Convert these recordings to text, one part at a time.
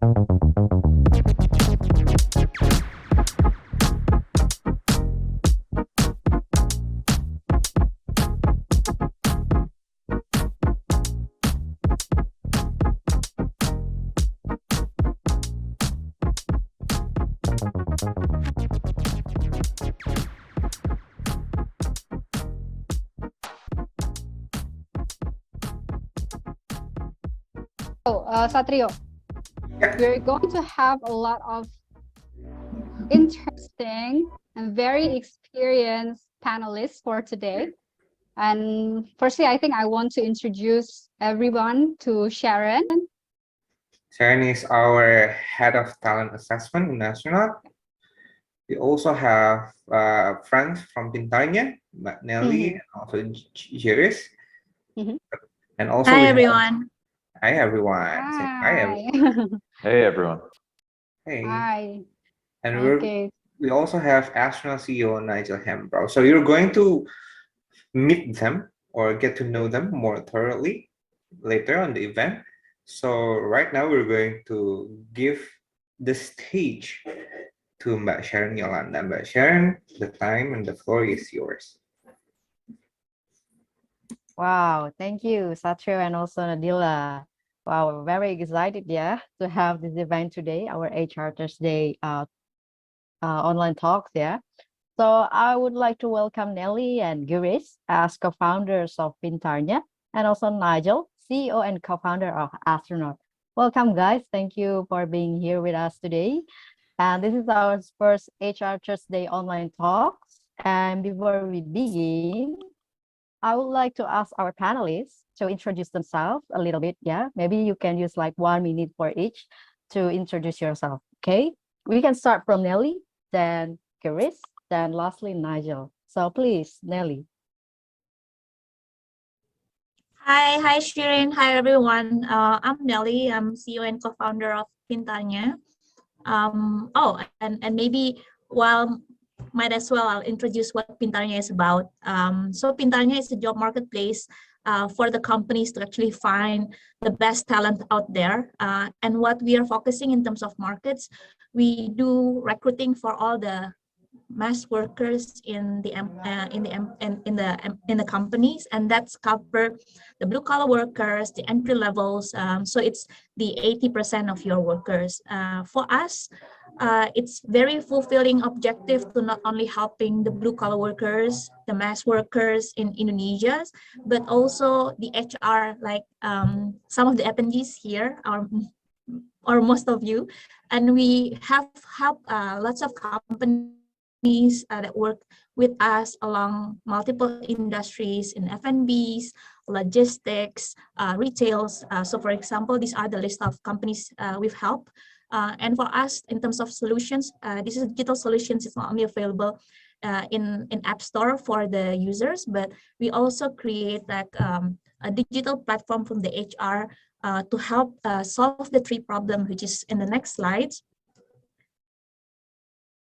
So, Satrio, Yeah. we're going to have a lot of interesting and very experienced panelists for today. And firstly, I think I want to introduce everyone to Sharon. Sharon is our head of talent assessment in National. We also have friends from Bintangnya, Mbak Nelly, Mhm, and also Jiris. mhm. And also Hi we have, everyone. hi everyone, say hi Hi. everyone. Hey everyone. Hey. Hi. And Okay. we also have Astronaut CEO Nigel Hembrow. So you're going to meet them or get to know them more thoroughly later on the event. So right now we're going to give the stage to Mbak Sharon Yolanda. Mbak Sharon, the time and the floor is yours. Wow, thank you, Satrio and also Nadila. Wow, we're very excited, yeah, to have this event today, our HR Thursday online talks, yeah. So I would like to welcome Nelly and Girish as co-founders of Pintarnya, and also Nigel, CEO and co-founder of Astronaut. Welcome, guys. Thank you for being here with us today. And this is our first HR Thursday online talks. And before we begin, I would like to ask our panelists to introduce themselves a little bit. Yeah, maybe you can use like 1 minute for each to introduce yourself. Okay, we can start from Nelly, then Chris, then lastly Nigel. So please, Nelly. Hi Shirin. Hi everyone. I'm Nelly. I'm CEO and co-founder of Pintanya. And maybe while might as well I'll introduce what Pintarnya is about. So Pintarnya is a job marketplace for the companies to actually find the best talent out there. And what we are focusing in terms of markets, we do recruiting for all the mass workers in the companies, and that's cover the blue collar workers, the entry levels. So it's the 80% of your workers. For us, it's very fulfilling objective to not only helping the blue collar workers, the mass workers in Indonesia, but also the HR, like some of the attendees here are or most of you, and we have helped lots of companies that work with us along multiple industries in F&Bs, logistics, retails. So for example, these are the list of companies we've helped. And for us, in terms of solutions, this is digital solutions. It's not only available in App Store for the users, but we also create like a digital platform from the HR to help solve the three problems, which is in the next slides.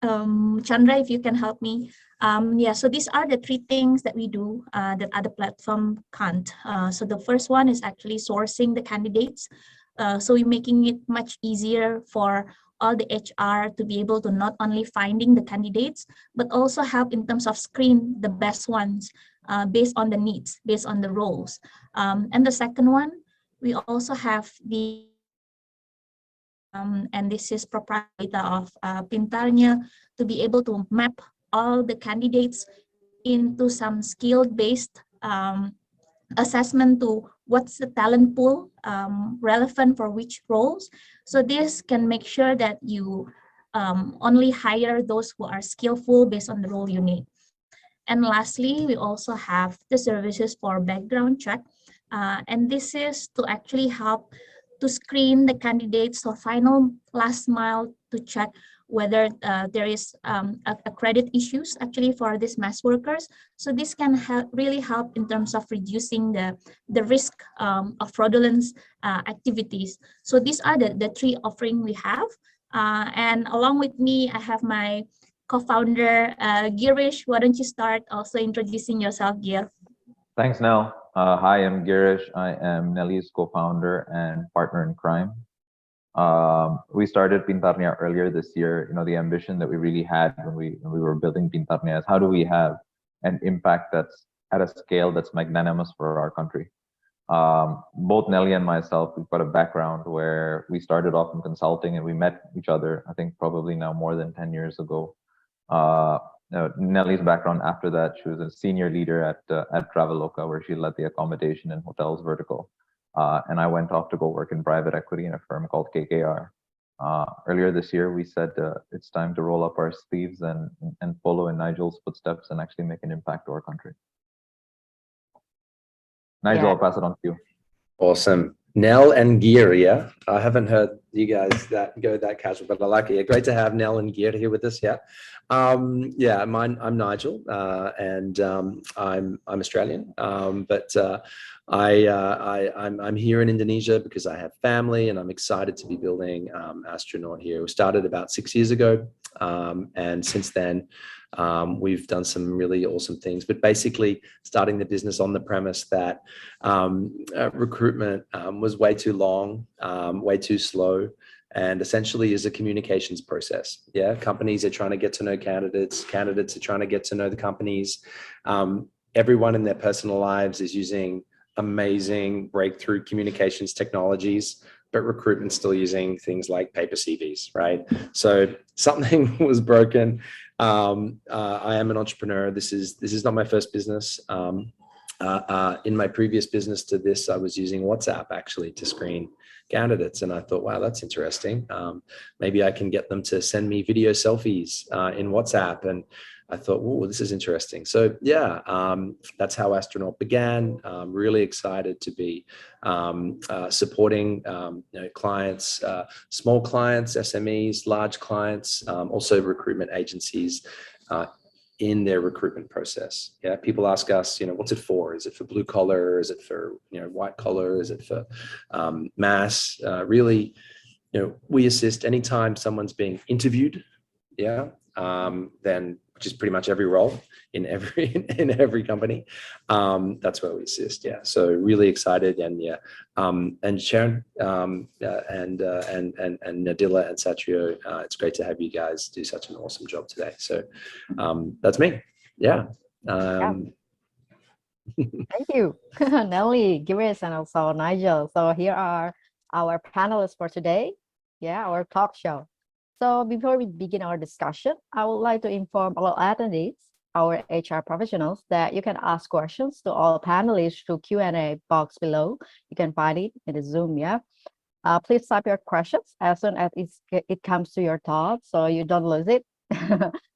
Chandra, if you can help me. Yeah, so these are the three things that we do that other platform can't. So the first one is actually sourcing the candidates. So we're making it much easier for all the HR to be able to not only finding the candidates, but also help in terms of screen the best ones based on the needs, based on the roles. And the second one, we also have the and this is proprietary data of Pintarnya to be able to map all the candidates into some skill-based assessment to what's the talent pool relevant for which roles. So this can make sure that you only hire those who are skillful based on the role you need. And lastly, we also have the services for background check. And this is to actually help to screen the candidates for final last mile to check whether there is a credit issues actually for these mass workers. So this can really help in terms of reducing the risk of fraudulent activities. So these are the three offerings we have. And along with me, I have my co-founder, Girish. Why don't you start also introducing yourself, Gir? Thanks, Nell. Hi, I'm Girish. I am Nelly's co-founder and partner in crime. We started Pintarnia earlier this year. The ambition that we really had when we were building Pintarnia is how do we have an impact that's at a scale that's magnanimous for our country. Both Nelly and myself, we've got a background where we started off in consulting and we met each other, I think probably now more than 10 years ago. Nelly's background after that, she was a senior leader at Traveloka, where she led the accommodation and hotels vertical. And I went off to go work in private equity in a firm called KKR. Earlier this year, we said it's time to roll up our sleeves and follow in Nigel's footsteps and actually make an impact to our country. Nigel, Yeah. I'll pass it on to you. Awesome. Nell and Gear, yeah. I haven't heard you guys go that casual, but I like it. Yeah, great to have Nell and Gear here with us. Yeah. I'm Nigel, and I'm Australian, but I'm here in Indonesia because I have family, and I'm excited to be building Astronaut here. We started about 6 years ago, and since then we've done some really awesome things. But basically, starting the business on the premise that recruitment was way too long, way too slow, and essentially is a communications process. Yeah, companies are trying to get to know candidates. Candidates are trying to get to know the companies. Everyone in their personal lives is using amazing breakthrough communications technologies, but recruitment's still using things like paper CVs, right? So something was broken. I am an entrepreneur. This is not my first business. In my previous business to this, I was using WhatsApp actually to screen candidates, and I thought, wow, that's interesting. Maybe I can get them to send me video selfies in WhatsApp, and I thought, oh, this is interesting. So yeah, that's how Astronaut began. I'm really excited to be supporting clients, small clients, SMEs, large clients, also recruitment agencies in their recruitment process. Yeah, people ask us, what's it for? Is it for blue collar? Is it for white collar? Is it for mass? Really, we assist anytime someone's being interviewed. Yeah, then which is pretty much every role in every company. That's where we assist. Yeah, so really excited, and yeah, and Sharon and Nadila and Satrio, it's great to have you guys do such an awesome job today. So that's me. Yeah. Thank you, Nelly, Girish, and also Nigel. So here are our panelists for today. Yeah, our talk show. So before we begin our discussion, I would like to inform all attendees, our HR professionals, that you can ask questions to all panelists through Q&A box below. You can find it in the Zoom, yeah? Please type your questions as soon as it comes to your thoughts so you don't lose it.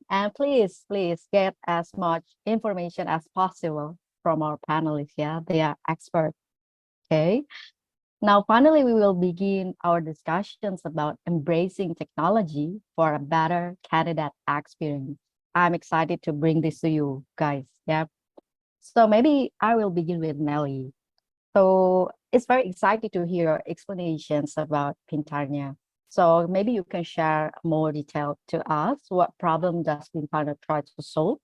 And please get as much information as possible from our panelists, yeah? They are experts, okay? Now, finally, we will begin our discussions about embracing technology for a better candidate experience. I'm excited to bring this to you guys, yeah? So maybe I will begin with Nelly. So it's very exciting to hear explanations about Pintarnia. So maybe you can share more detail to us. What problem does Pintarnia try to solve?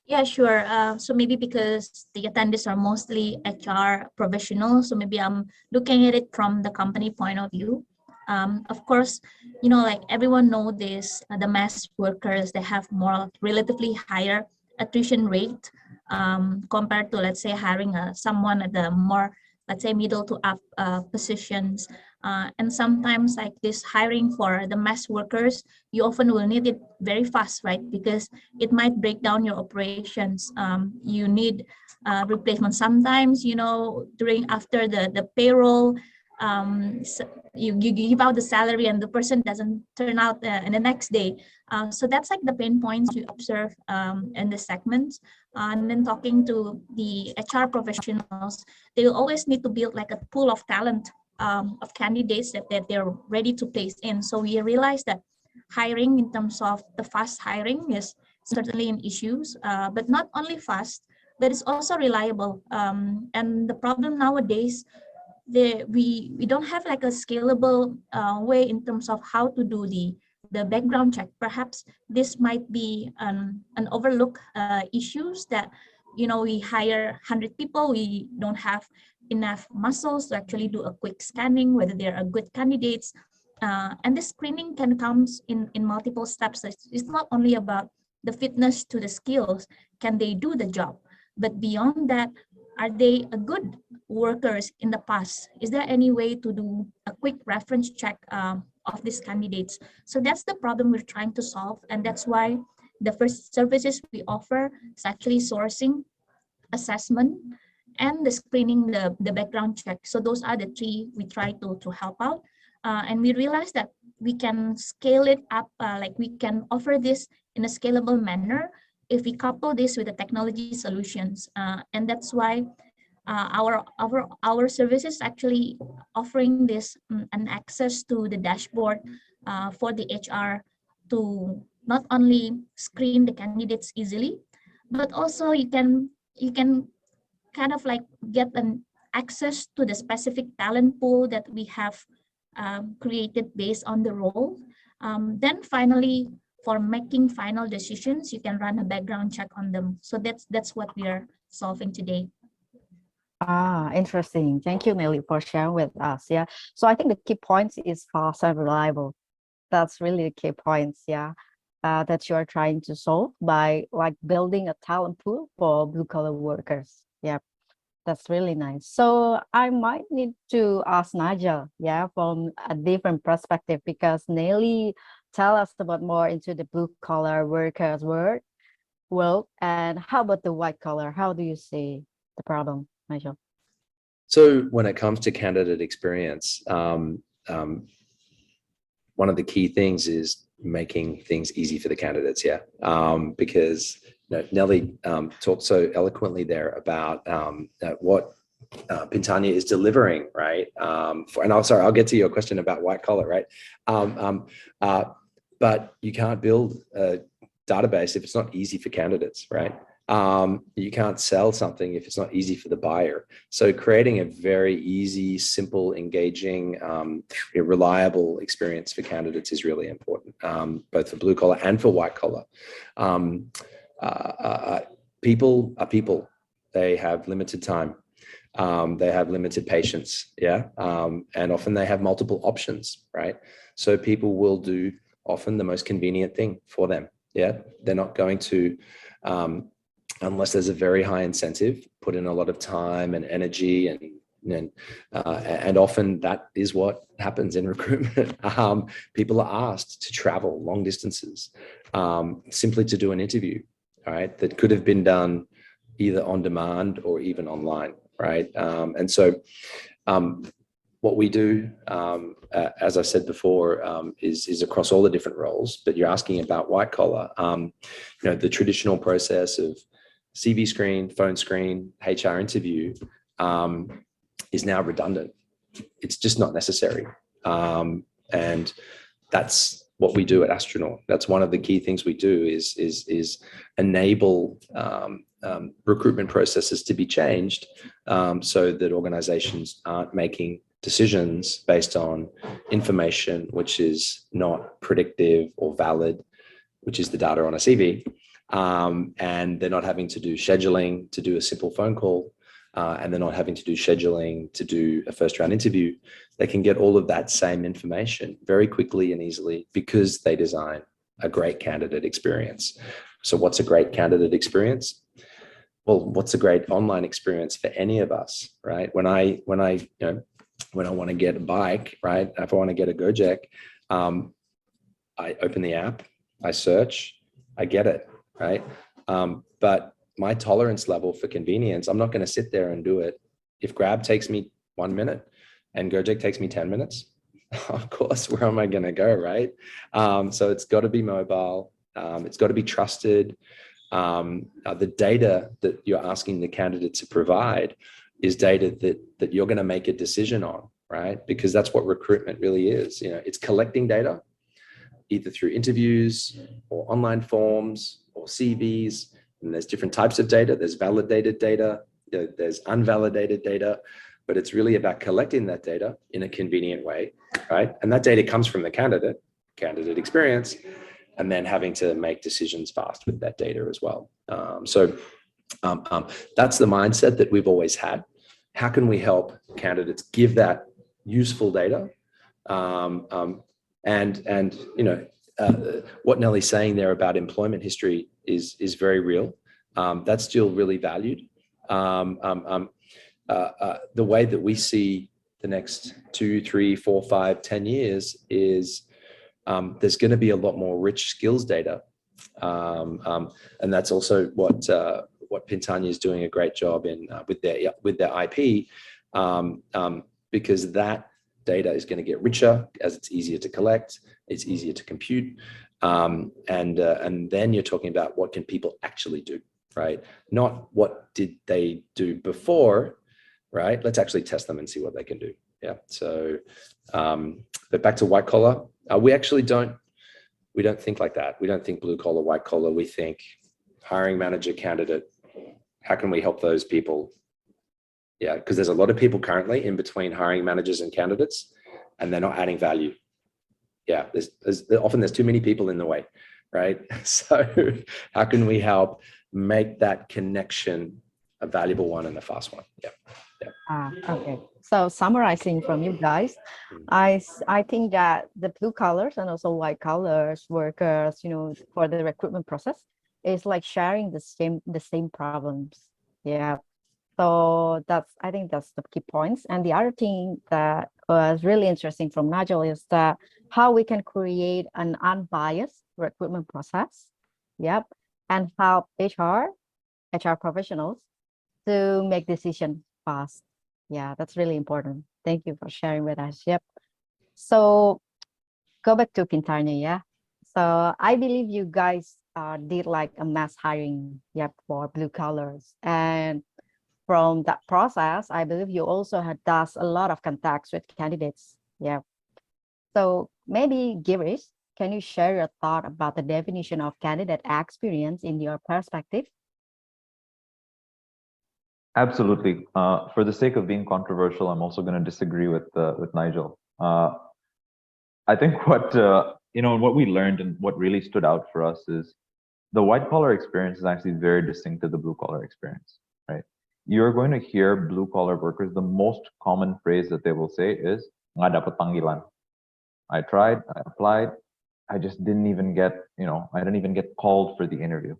Yeah, sure. So maybe because the attendees are mostly HR professionals, so maybe I'm looking at it from the company point of view. Of course, like everyone know this, the mass workers, they have more relatively higher attrition rate compared to, let's say, hiring someone at the more, let's say, middle to up positions. And sometimes like this hiring for the mass workers, you often will need it very fast, right? Because it might break down your operations. You need replacement sometimes, after the payroll, so you give out the salary and the person doesn't turn out in the next day. So that's like the pain points you observe in the segments. And then talking to the HR professionals, they will always need to build like a pool of talent of candidates that they're ready to place in. So we realize that hiring in terms of the fast hiring is certainly an issue, but not only fast, but it's also reliable. And the problem nowadays, we don't have like a scalable way in terms of how to do the background check. Perhaps this might be an overlooked issues that we hire 100 people, we don't have enough muscles to actually do a quick scanning, whether they are good candidates. And the screening can come in multiple steps. It's not only about the fitness to the skills, can they do the job? But beyond that, are they a good workers in the past? Is there any way to do a quick reference check of these candidates? So that's the problem we're trying to solve. And that's why the first services we offer is actually sourcing, assessment, and the screening, the background check. So those are the three we try to help out. And we realized that we can scale it up, like we can offer this in a scalable manner if we couple this with the technology solutions. And that's why our services actually offering this an access to the dashboard for the HR to not only screen the candidates easily, but also you can kind of like get an access to the specific talent pool that we have created based on the role. Then finally, for making final decisions, you can run a background check on them. So that's what we are solving today. Interesting. Thank you, Nelly, for sharing with us. Yeah. So I think the key points is fast and reliable. That's really the key points. Yeah. That you are trying to solve by like building a talent pool for blue collar workers. Yeah. That's really nice. So I might need to ask Nigel, yeah, from a different perspective, because Nelly tell us about more into the blue collar workers world, and how about the white collar? How do you see the problem, Nigel? So when it comes to candidate experience, one of the key things is making things easy for the candidates. Yeah, because Nelly talked so eloquently there about what Pintanya is delivering, right? And I'll get to your question about white collar, right? But you can't build a database if it's not easy for candidates, right? You can't sell something if it's not easy for the buyer. So creating a very easy, simple, engaging, reliable experience for candidates is really important, both for blue collar and for white collar. People are people. They have limited time. They have limited patience. Yeah. And often they have multiple options, right? So people will do often the most convenient thing for them. Yeah. They're not going to, unless there's a very high incentive, put in a lot of time and energy, and often that is what happens in recruitment. People are asked to travel long distances simply to do an interview, right? That could have been done either on demand or even online, right? And so what we do, as I said before, is across all the different roles. But you're asking about white collar. The traditional process of CV screen, phone screen, HR interview is now redundant. It's just not necessary. And that's what we do at Astronaut. That's one of the key things we do is enable recruitment processes to be changed so that organizations aren't making decisions based on information which is not predictive or valid, which is the data on a CV. And they're not having to do scheduling to do a simple phone call, and they're not having to do scheduling to do a first round interview. They can get all of that same information very quickly and easily because they design a great candidate experience. So what's a great candidate experience? Well, what's a great online experience for any of us, right? When I want to get a bike, right? If I want to get a Gojek, I open the app, I search, I get it, right? But my tolerance level for convenience, I'm not going to sit there and do it. If Grab takes me 1 minute and Gojek takes me 10 minutes, of course, where am I going to go, right? So it's got to be mobile. It's got to be trusted. The data that you're asking the candidate to provide is data that you're going to make a decision on, right? Because that's what recruitment really is. It's collecting data, either through interviews or online forms or CVs. And there's different types of data. There's validated data, there's unvalidated data, but it's really about collecting that data in a convenient way, right? And that data comes from the candidate experience, and then having to make decisions fast with that data as well. So that's the mindset that we've always had. how can we help candidates give that useful data? And you know, what Nellie's saying there about employment history is very real. That's still really valued. The way that we see the next 2, 3, 4, 5, 10 years is there's going to be a lot more rich skills data, and that's also what Pintanya is doing a great job in with their IP, because that data is going to get richer as it's easier to collect, it's easier to compute, and then you're talking about what can people actually do, right? Not what did they do before, right? Let's actually test them and see what they can do. Yeah. So, but back to white collar, we actually don't think like that. We don't think blue collar, white collar. We think hiring manager, candidate. How can we help those people? Yeah, because there's a lot of people currently in between hiring managers and candidates, and they're not adding value. Yeah, there's too many people in the way, right? So how can we help make that connection a valuable one and a fast one? Yeah. Okay. So summarizing from you guys, I think that the blue collars and also white collars workers, you know, for the recruitment process is like sharing the same problems. Yeah. So I think that's the key points. And the other thing that was really interesting from Nigel is that how we can create an unbiased recruitment process. Yep. And help HR professionals to make decisions fast. Yeah, that's really important. Thank you for sharing with us. Yep. So go back to Pintarnya, yeah. So I believe you guys did like a mass hiring, yep, for blue collars. And from that process, I believe you also had does a lot of contacts with candidates. Yeah. So maybe Girish, can you share your thought about the definition of candidate experience in your perspective? Absolutely. For the sake of being controversial, I'm also going to disagree with Nigel. I think what what we learned and what really stood out for us is the white collar experience is actually very distinct to the blue collar experience, right? You're going to hear blue collar workers, the most common phrase that they will say is "nggak dapat panggilan." I tried, I applied, I just didn't even get, I didn't even get called for the interview.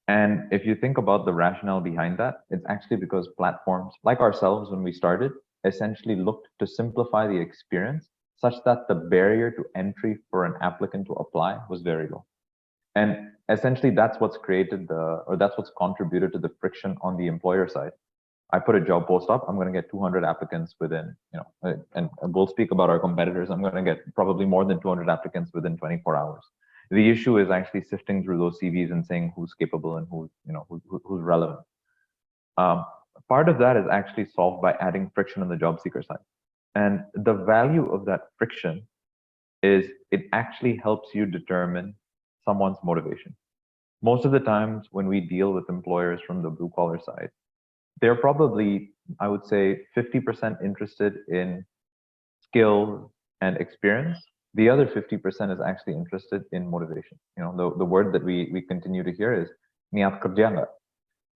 And if you think about the rationale behind that, it's actually because platforms like ourselves, when we started, essentially looked to simplify the experience such that the barrier to entry for an applicant to apply was very low. And essentially that's what's that's what's contributed to the friction on the employer side. I put a job post up, I'm going to get 200 applicants within, and we'll speak about our competitors. I'm going to get probably more than 200 applicants within 24 hours. The issue is actually sifting through those CVs and saying who's capable and who's relevant. Part of that is actually solved by adding friction on the job seeker side. And the value of that friction is it actually helps you determine someone's motivation. Most of the times when we deal with employers from the blue collar side, they're probably, I would say, 50% interested in skill and experience. The other 50% is actually interested in motivation. The word that we continue to hear is niat kerja nggak?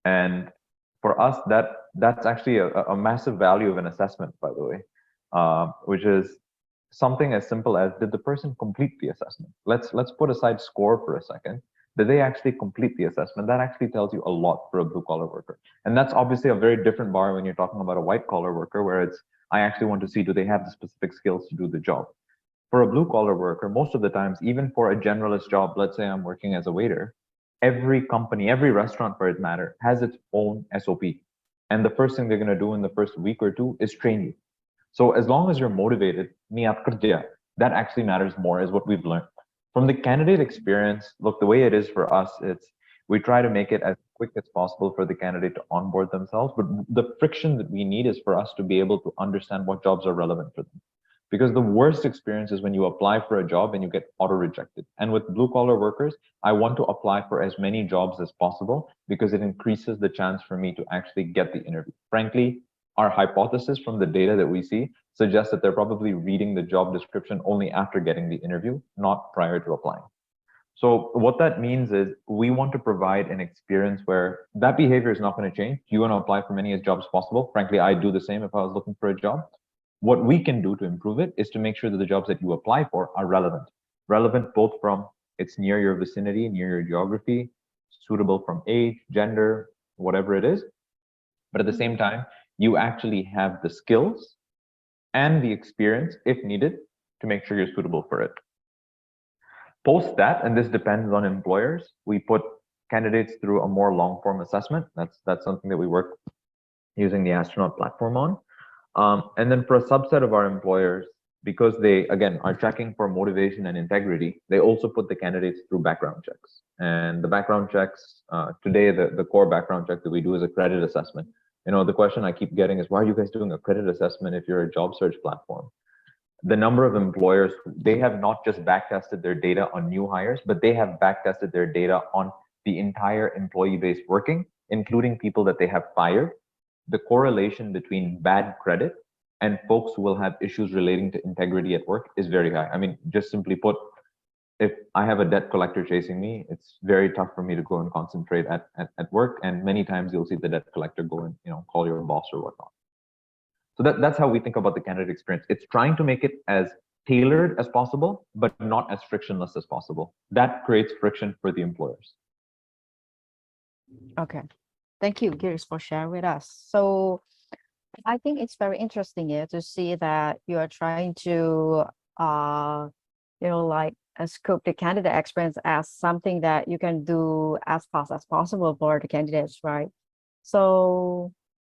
And for us, that's actually a massive value of an assessment, by the way, which is something as simple as, did the person complete the assessment? Let's put aside score for a second. Did they actually complete the assessment? That actually tells you a lot for a blue collar worker. And that's obviously a very different bar when you're talking about a white collar worker, where it's, I actually want to see, do they have the specific skills to do the job? For a blue collar worker, most of the times, even for a generalist job, let's say I'm working as a waiter, every company, every restaurant for that matter, has its own SOP. And the first thing they're going to do in the first week or two is train you. So as long as you're motivated, niat kerja, that actually matters more, is what we've learned. From the candidate experience, look, the way it is for us, we try to make it as quick as possible for the candidate to onboard themselves. But the friction that we need is for us to be able to understand what jobs are relevant for them. Because the worst experience is when you apply for a job and you get auto-rejected. And with blue-collar workers, I want to apply for as many jobs as possible because it increases the chance for me to actually get the interview. Frankly, our hypothesis from the data that we see suggests that they're probably reading the job description only after getting the interview, not prior to applying. So what that means is we want to provide an experience where that behavior is not going to change. You want to apply for many jobs possible. Frankly, I'd do the same if I was looking for a job. What we can do to improve it is to make sure that the jobs that you apply for are relevant. Relevant both from it's near your vicinity, near your geography, suitable from age, gender, whatever it is. But at the same time, you actually have the skills and the experience, if needed, to make sure you're suitable for it. Post that, and this depends on employers, we put candidates through a more long form assessment. That's something that we work using the Astronaut platform on. And then for a subset of our employers, because they, again, are checking for motivation and integrity, they also put the candidates through background checks. And the background checks, today, the core background check that we do is a credit assessment. You know, the question I keep getting is, why are you guys doing a credit assessment if you're a job search platform? The number of employers, they have not just backtested their data on new hires, but they have backtested their data on the entire employee base working, including people that they have fired. The correlation between bad credit and folks who will have issues relating to integrity at work is very high. I mean, just simply put, if I have a debt collector chasing me, it's very tough for me to go and concentrate at work. And many times you'll see the debt collector go and, you know, call your boss or whatnot. So that's how we think about the candidate experience. It's trying to make it as tailored as possible, but not as frictionless as possible. That creates friction for the employers. Okay. Thank you, Girish, for sharing with us. So I think it's very interesting here to see that you are trying to, like scope the candidate experience as something that you can do as fast as possible for the candidates, right? So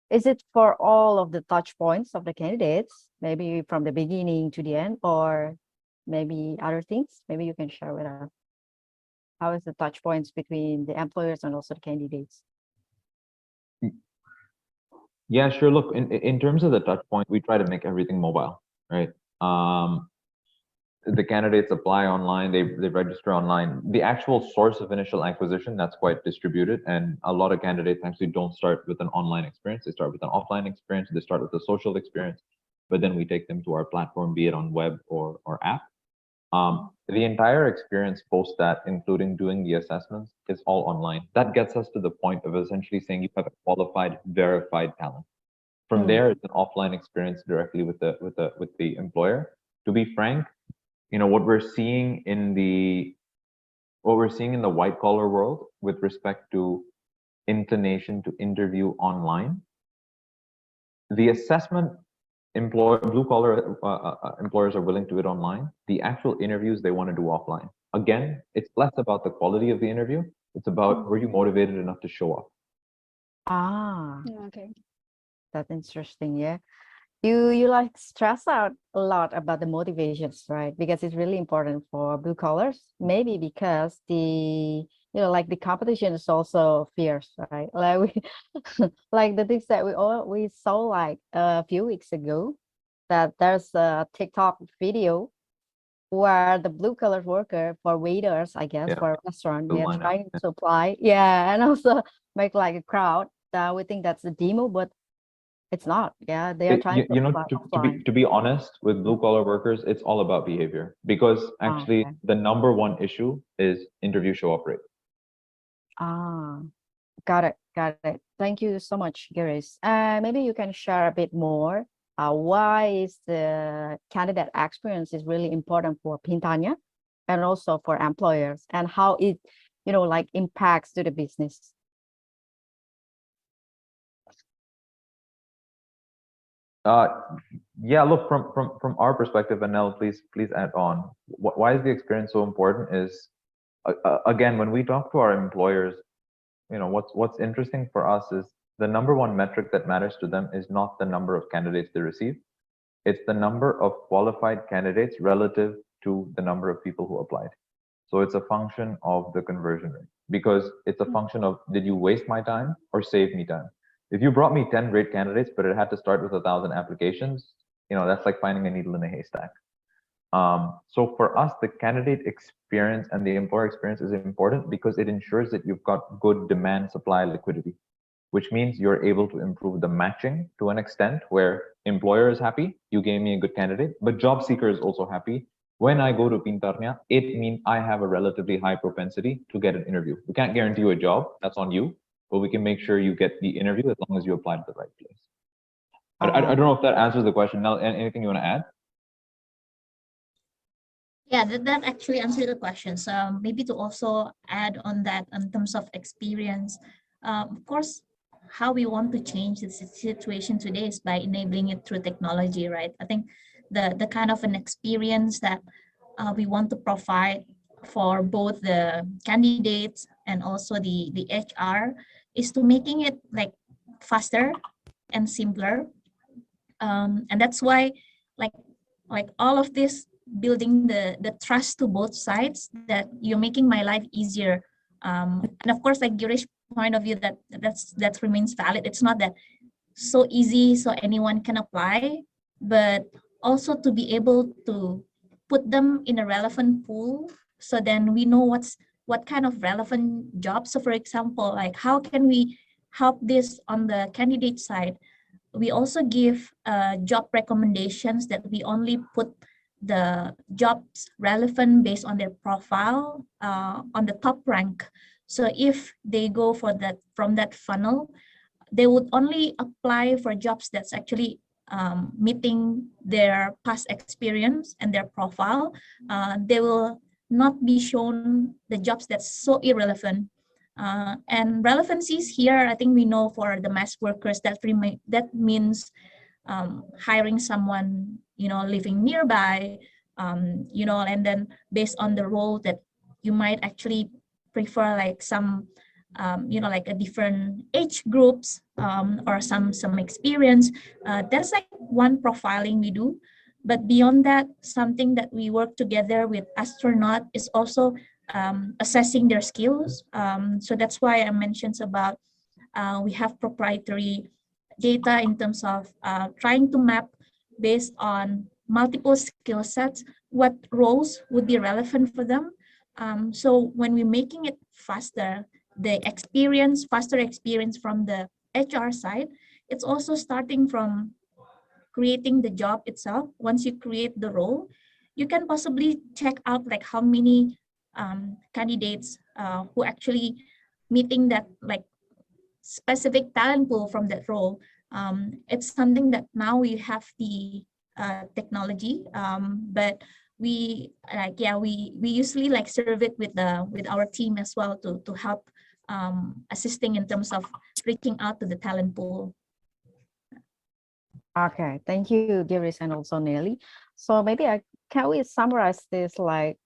is it for all of the touch points of the candidates, maybe from the beginning to the end, or maybe other things? Maybe you can share with us. How is the touch points between the employers and also the candidates? Yeah, sure. Look, in terms of the touch point, we try to make everything mobile, right? The candidates apply online, they register online. The actual source of initial acquisition, that's quite distributed. And a lot of candidates actually don't start with an online experience. They start with an offline experience. They start with a social experience, but then we take them to our platform, be it on web or app. The entire experience post that, including doing the assessments, is all online. That gets us to the point of essentially saying you have a qualified, verified talent. From there, it's an offline experience directly with the employer. To be frank, you know, what we're seeing in the white collar world with respect to inclination to interview online, the assessment blue collar employers are willing to do it online. The actual interviews they want to do offline. Again, it's less about the quality of the interview. It's about, were you motivated enough to show up? Okay. That's interesting. Yeah. You like stress out a lot about the motivations, right? Because it's really important for blue collars. Maybe because like the competition is also fierce, right? Like like the things that we saw like a few weeks ago, that there's a TikTok video where the blue collar worker for waiters, I guess, Yeah, for a restaurant, they're lineup. trying to apply, and also make like a crowd. We think that's a demo, but it's not. Yeah, they are trying to apply offline. To be honest, with blue collar workers, it's all about behavior, because actually Okay. the number one issue is interview show up rate. Got it. Thank you so much, Girish. Maybe you can share a bit more. Why is the candidate experience is really important for Pintanya and also for employers, and how it, like impacts to the business? Yeah, look, from our perspective, and Nell, please add on. Why is the experience so important is, again, when we talk to our employers, what's interesting for us is the number one metric that matters to them is not the number of candidates they receive. It's the number of qualified candidates relative to the number of people who applied. So it's a function of the conversion rate, because it's a function of, did you waste my time or save me time? If you brought me 10 great candidates, but it had to start with 1,000 applications, that's like finding a needle in a haystack. So for us, the candidate experience and the employer experience is important because it ensures that you've got good demand, supply, liquidity, which means you're able to improve the matching to an extent where employer is happy, you gave me a good candidate, but job seeker is also happy. When I go to Pintarnya, it means I have a relatively high propensity to get an interview. We can't guarantee you a job, that's on you, but we can make sure you get the interview as long as you apply to the right place. But I don't know if that answers the question. Now, anything you want to add? Yeah, that actually answered the question. So maybe to also add on that in terms of experience, of course, how we want to change the situation today is by enabling it through technology, right? I think the kind of an experience that we want to provide for both the candidates and also the HR is to making it like faster and simpler. And that's why like all of this building the trust to both sides that you're making my life easier. And of course, like Girish point of view, that remains valid. It's not that so easy so anyone can apply, but also to be able to put them in a relevant pool, so then we know what kind of relevant jobs. So for example, like how can we help this on the candidate side? We also give job recommendations that we only put the jobs relevant based on their profile on the top rank. So if they go for that from that funnel, they would only apply for jobs that's actually meeting their past experience and their profile. They will not be shown the jobs that's so irrelevant. And relevancies here, I think we know for the mass workers that means hiring someone, living nearby, and then based on the role that you might actually prefer, like some, like a different age groups or some experience. That's like one profiling we do. But beyond that, something that we work together with astronaut is also assessing their skills. So that's why I mentioned about we have proprietary data in terms of trying to map based on multiple skill sets, what roles would be relevant for them. So when we're making it faster, faster experience from the HR side, it's also starting from creating the job itself. Once you create the role, you can possibly check out like how many candidates who actually meeting that like specific talent pool from that role. It's something that now we have the technology, but we usually like serve it with our team as well to help assisting in terms of reaching out to the talent pool. Okay, thank you, Girish, and also Nelly. So maybe can we summarize this like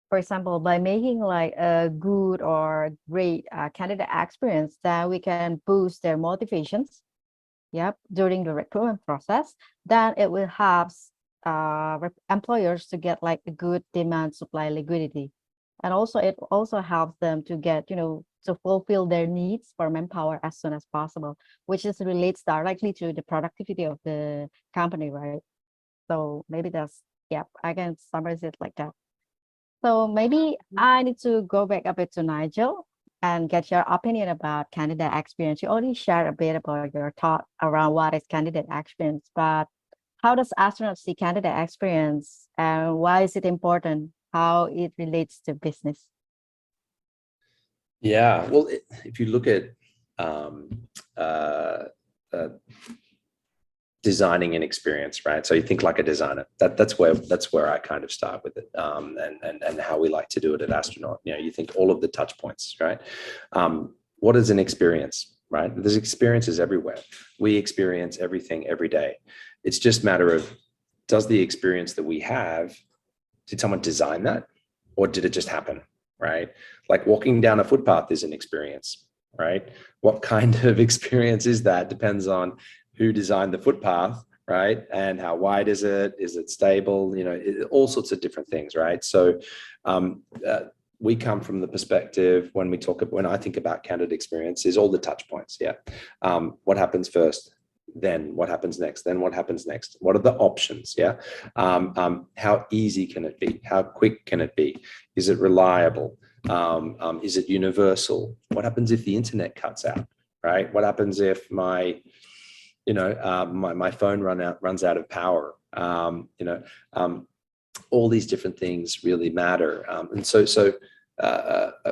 for example, by making like a good or great candidate experience, that we can boost their motivations, yep, during the recruitment process, then it will help employers to get like a good demand supply liquidity. And also it also helps them to get, to fulfill their needs for manpower as soon as possible, which is relates directly to the productivity of the company, right? So maybe that's, yeah, I can summarize it like that. So maybe I need to go back a bit to Nigel and get your opinion about candidate experience. You already shared a bit about your thought around what is candidate experience, but how does astronauts see candidate experience and why is it important? How it relates to business? Yeah, well, if you look at designing an experience, right? So you think like a designer. That's where I kind of start with it, and how we like to do it at Astronaut. You think all of the touch points, right? What is an experience, right? There's experiences everywhere. We experience everything every day. It's just a matter of, does the experience that we have, did someone design that, or did it just happen, right? Like walking down a footpath is an experience, right? What kind of experience is that? Depends on who designed the footpath, right? And how wide is it? Is it stable? All sorts of different things, right? So we come from the perspective when I think about candidate experience is all the touch points. Yeah. What happens first? Then what happens next? Then what happens next? What are the options? Yeah. How easy can it be? How quick can it be? Is it reliable? Is it universal? What happens if the internet cuts out, right? What happens if my phone runs out of power? all these different things really matter. And so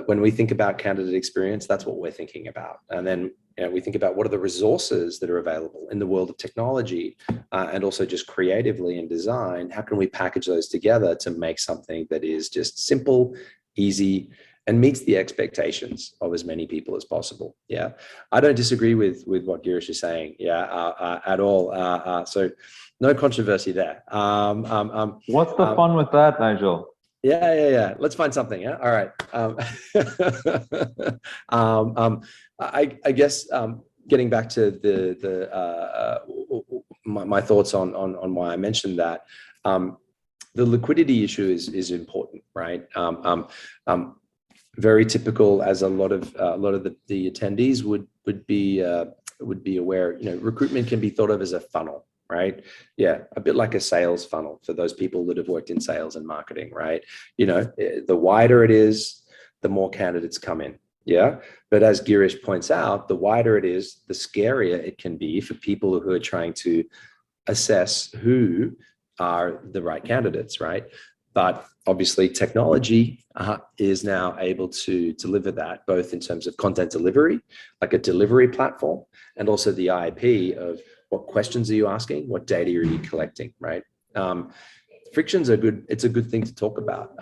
when we think about candidate experience, that's what we're thinking about. And then we think about what are the resources that are available in the world of technology, and also just creatively in design. How can we package those together to make something that is just simple, easy, and meets the expectations of as many people as possible? Yeah, I don't disagree with what Girish is saying. Yeah, at all. So no controversy there. What's the fun with that, Nigel? Yeah. Let's find something. Yeah. All right. I guess getting back to my thoughts on why I mentioned that, the liquidity issue is important, right? Very typical, as a lot of the attendees would be aware. Recruitment can be thought of as a funnel. Right? Yeah, a bit like a sales funnel for those people that have worked in sales and marketing, right? The wider it is, the more candidates come in. Yeah. But as Girish points out, the wider it is, the scarier it can be for people who are trying to assess who are the right candidates, right? But obviously technology is now able to deliver that, both in terms of content delivery, like a delivery platform, and also the IP of what questions are you asking, what data are you collecting, right? Frictions are good. It's a good thing to talk about.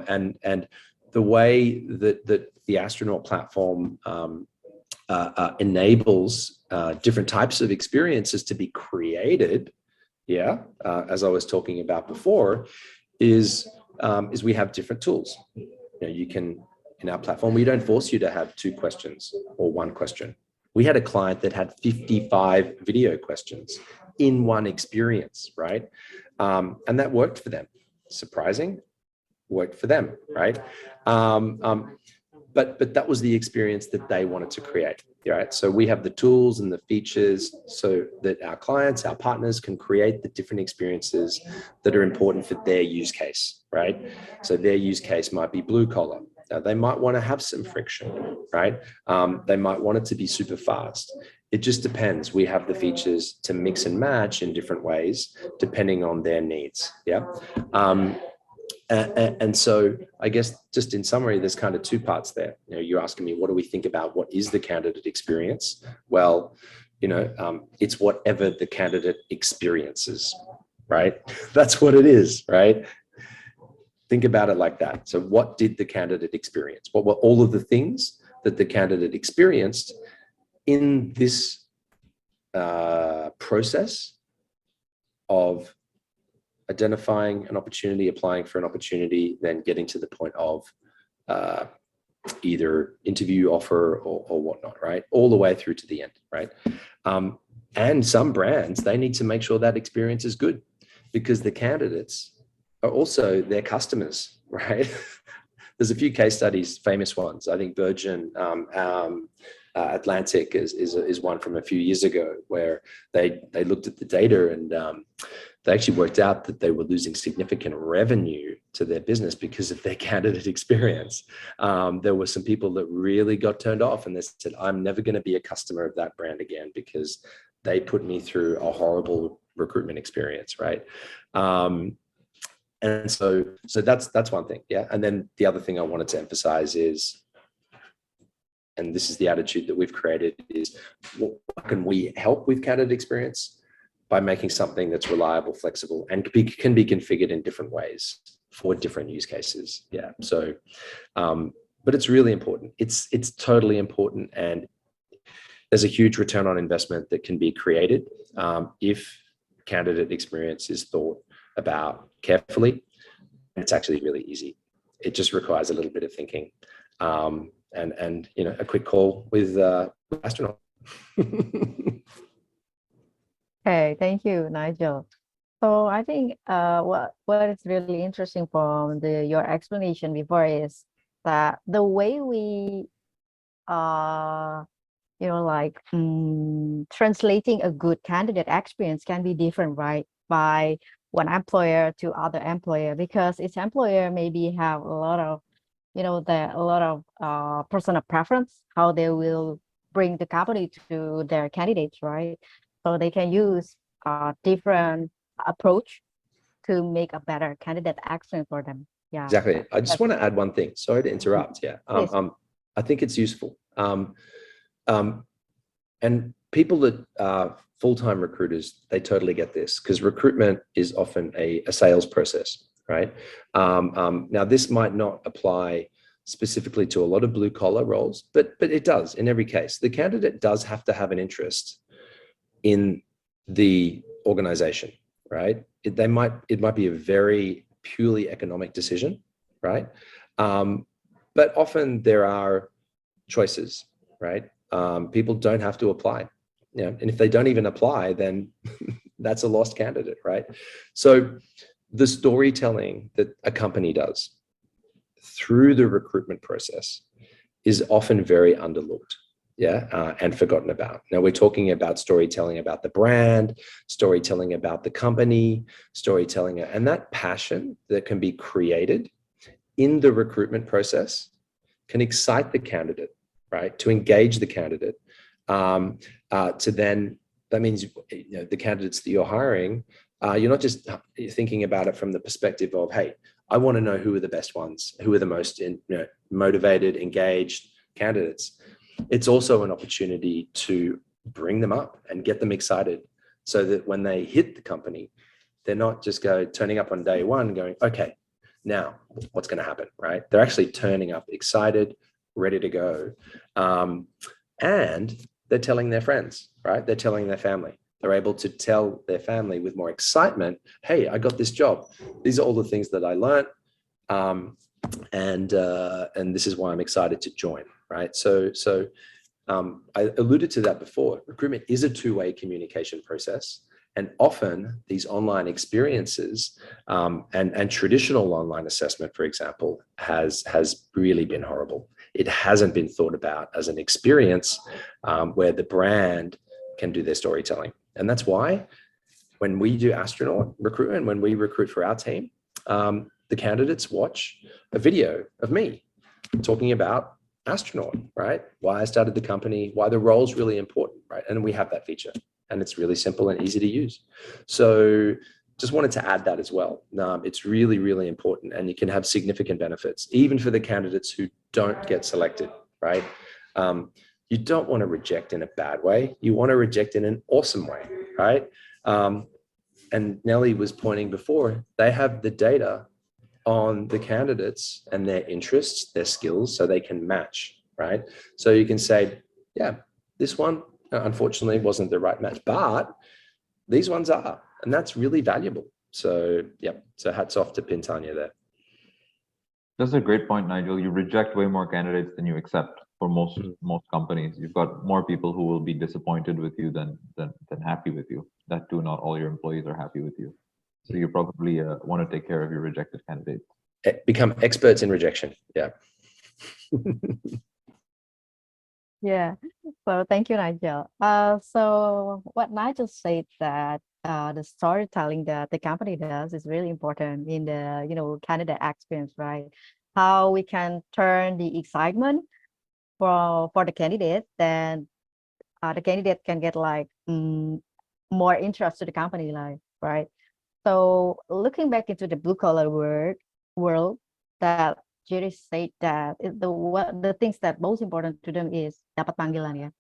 And the way that the Astronaut platform enables different types of experiences to be created, as I was talking about before, is we have different tools. You can, in our platform, we don't force you to have 2 questions or 1 question. We had a client that had 55 video questions in one experience, right? And that worked for them. Surprising, worked for them, right? But that was the experience that they wanted to create, right? So we have the tools and the features so that our clients, our partners can create the different experiences that are important for their use case, right? So their use case might be blue collar. They might want to have some friction, right? They might want it to be super fast. It just depends. We have the features to mix and match in different ways, depending on their needs. Yeah. And so I guess just in summary, there's kind of 2 parts there. You're asking me, what do we think about what is the candidate experience? Well, it's whatever the candidate experiences, right? That's what it is, right? Think about it like that. So what did the candidate experience? What were all of the things that the candidate experienced in this process of identifying an opportunity, applying for an opportunity, then getting to the point of either interview, offer, or whatnot, right? All the way through to the end, right? And some brands, they need to make sure that experience is good, because the candidates are also their customers, right? There's a few case studies, famous ones. I think Virgin Atlantic is one from a few years ago, where they looked at the data and they actually worked out that they were losing significant revenue to their business because of their candidate experience. There were some people that really got turned off, and they said, I'm never going to be a customer of that brand again because they put me through a horrible recruitment experience, right? And so that's one thing. Yeah. And then the other thing I wanted to emphasize is, and this is the attitude that we've created, is what can we help with candidate experience by making something that's reliable, flexible, and can be configured in different ways for different use cases. Yeah. So, but it's really important. It's totally important. And there's a huge return on investment that can be created if candidate experience is thought about carefully. It's actually really easy. It just requires a little bit of thinking, and a quick call with Astronaut. Okay, thank you, Nigel. So I think what is really interesting from your explanation before is that the way we translating a good candidate experience can be different, right? By one employer to other employer, because each employer maybe have a lot of, personal preference, how they will bring the company to their candidates, right? So they can use a different approach to make a better candidate experience for them. Yeah. Exactly. I just want to add one thing. Sorry to interrupt. Yeah. Please. I think it's useful. And people that are full-time recruiters, they totally get this, because recruitment is often a sales process, right? Now, this might not apply specifically to a lot of blue-collar roles, but it does in every case. The candidate does have to have an interest in the organization, right? It might be a very purely economic decision, right? But often there are choices, right? People don't have to apply, and if they don't even apply, then that's a lost candidate, right? So the storytelling that a company does through the recruitment process is often very underlooked, and forgotten about. Now, we're talking about storytelling about the brand, storytelling about the company, storytelling, and that passion that can be created in the recruitment process can excite the candidate, right? To engage the candidate, to then, that means the candidates that you're hiring, you're not just thinking about it from the perspective of, hey, I want to know who are the best ones, who are the most motivated, engaged candidates. It's also an opportunity to bring them up and get them excited, so that when they hit the company, they're not just turning up on day one going, okay, now what's going to happen, right? They're actually turning up excited, ready to go. And they're telling their friends, right? They're telling their family. They're able to tell their family with more excitement, hey, I got this job. These are all the things that I learned. And this is why I'm excited to join, right? So I alluded to that before. Recruitment is a two-way communication process. And often these online experiences and traditional online assessment, for example, has really been horrible. It hasn't been thought about as an experience where the brand can do their storytelling. And that's why when we do astronaut recruitment, when we recruit for our team, the candidates watch a video of me talking about astronaut, right? Why I started the company, why the role's really important, right? And we have that feature, and it's really simple and easy to use. So just wanted to add that as well. It's really, really important, and you can have significant benefits, even for the candidates who don't get selected, right? You don't want to reject in a bad way. You want to reject in an awesome way, right? And Nelly was pointing before, they have the data on the candidates and their interests, their skills, so they can match, right? So you can say, yeah, this one unfortunately wasn't the right match, but these ones are, and that's really valuable. So yeah, so hats off to Pintanya there. That's a great point, Nigel. You reject way more candidates than you accept for most companies. You've got more people who will be disappointed with you than happy with you. That too, not all your employees are happy with you. So you probably want to take care of your rejected candidates. Become experts in rejection. Yeah. Yeah. So thank you, Nigel. So what Nigel said, that the storytelling that the company does is really important in the candidate experience, right? How we can turn the excitement for the candidate, then the candidate can get like more interest to the company, like, right? So looking back into the blue collar world, that Jerry said that the things that most important to them is dapat panggilan, ya.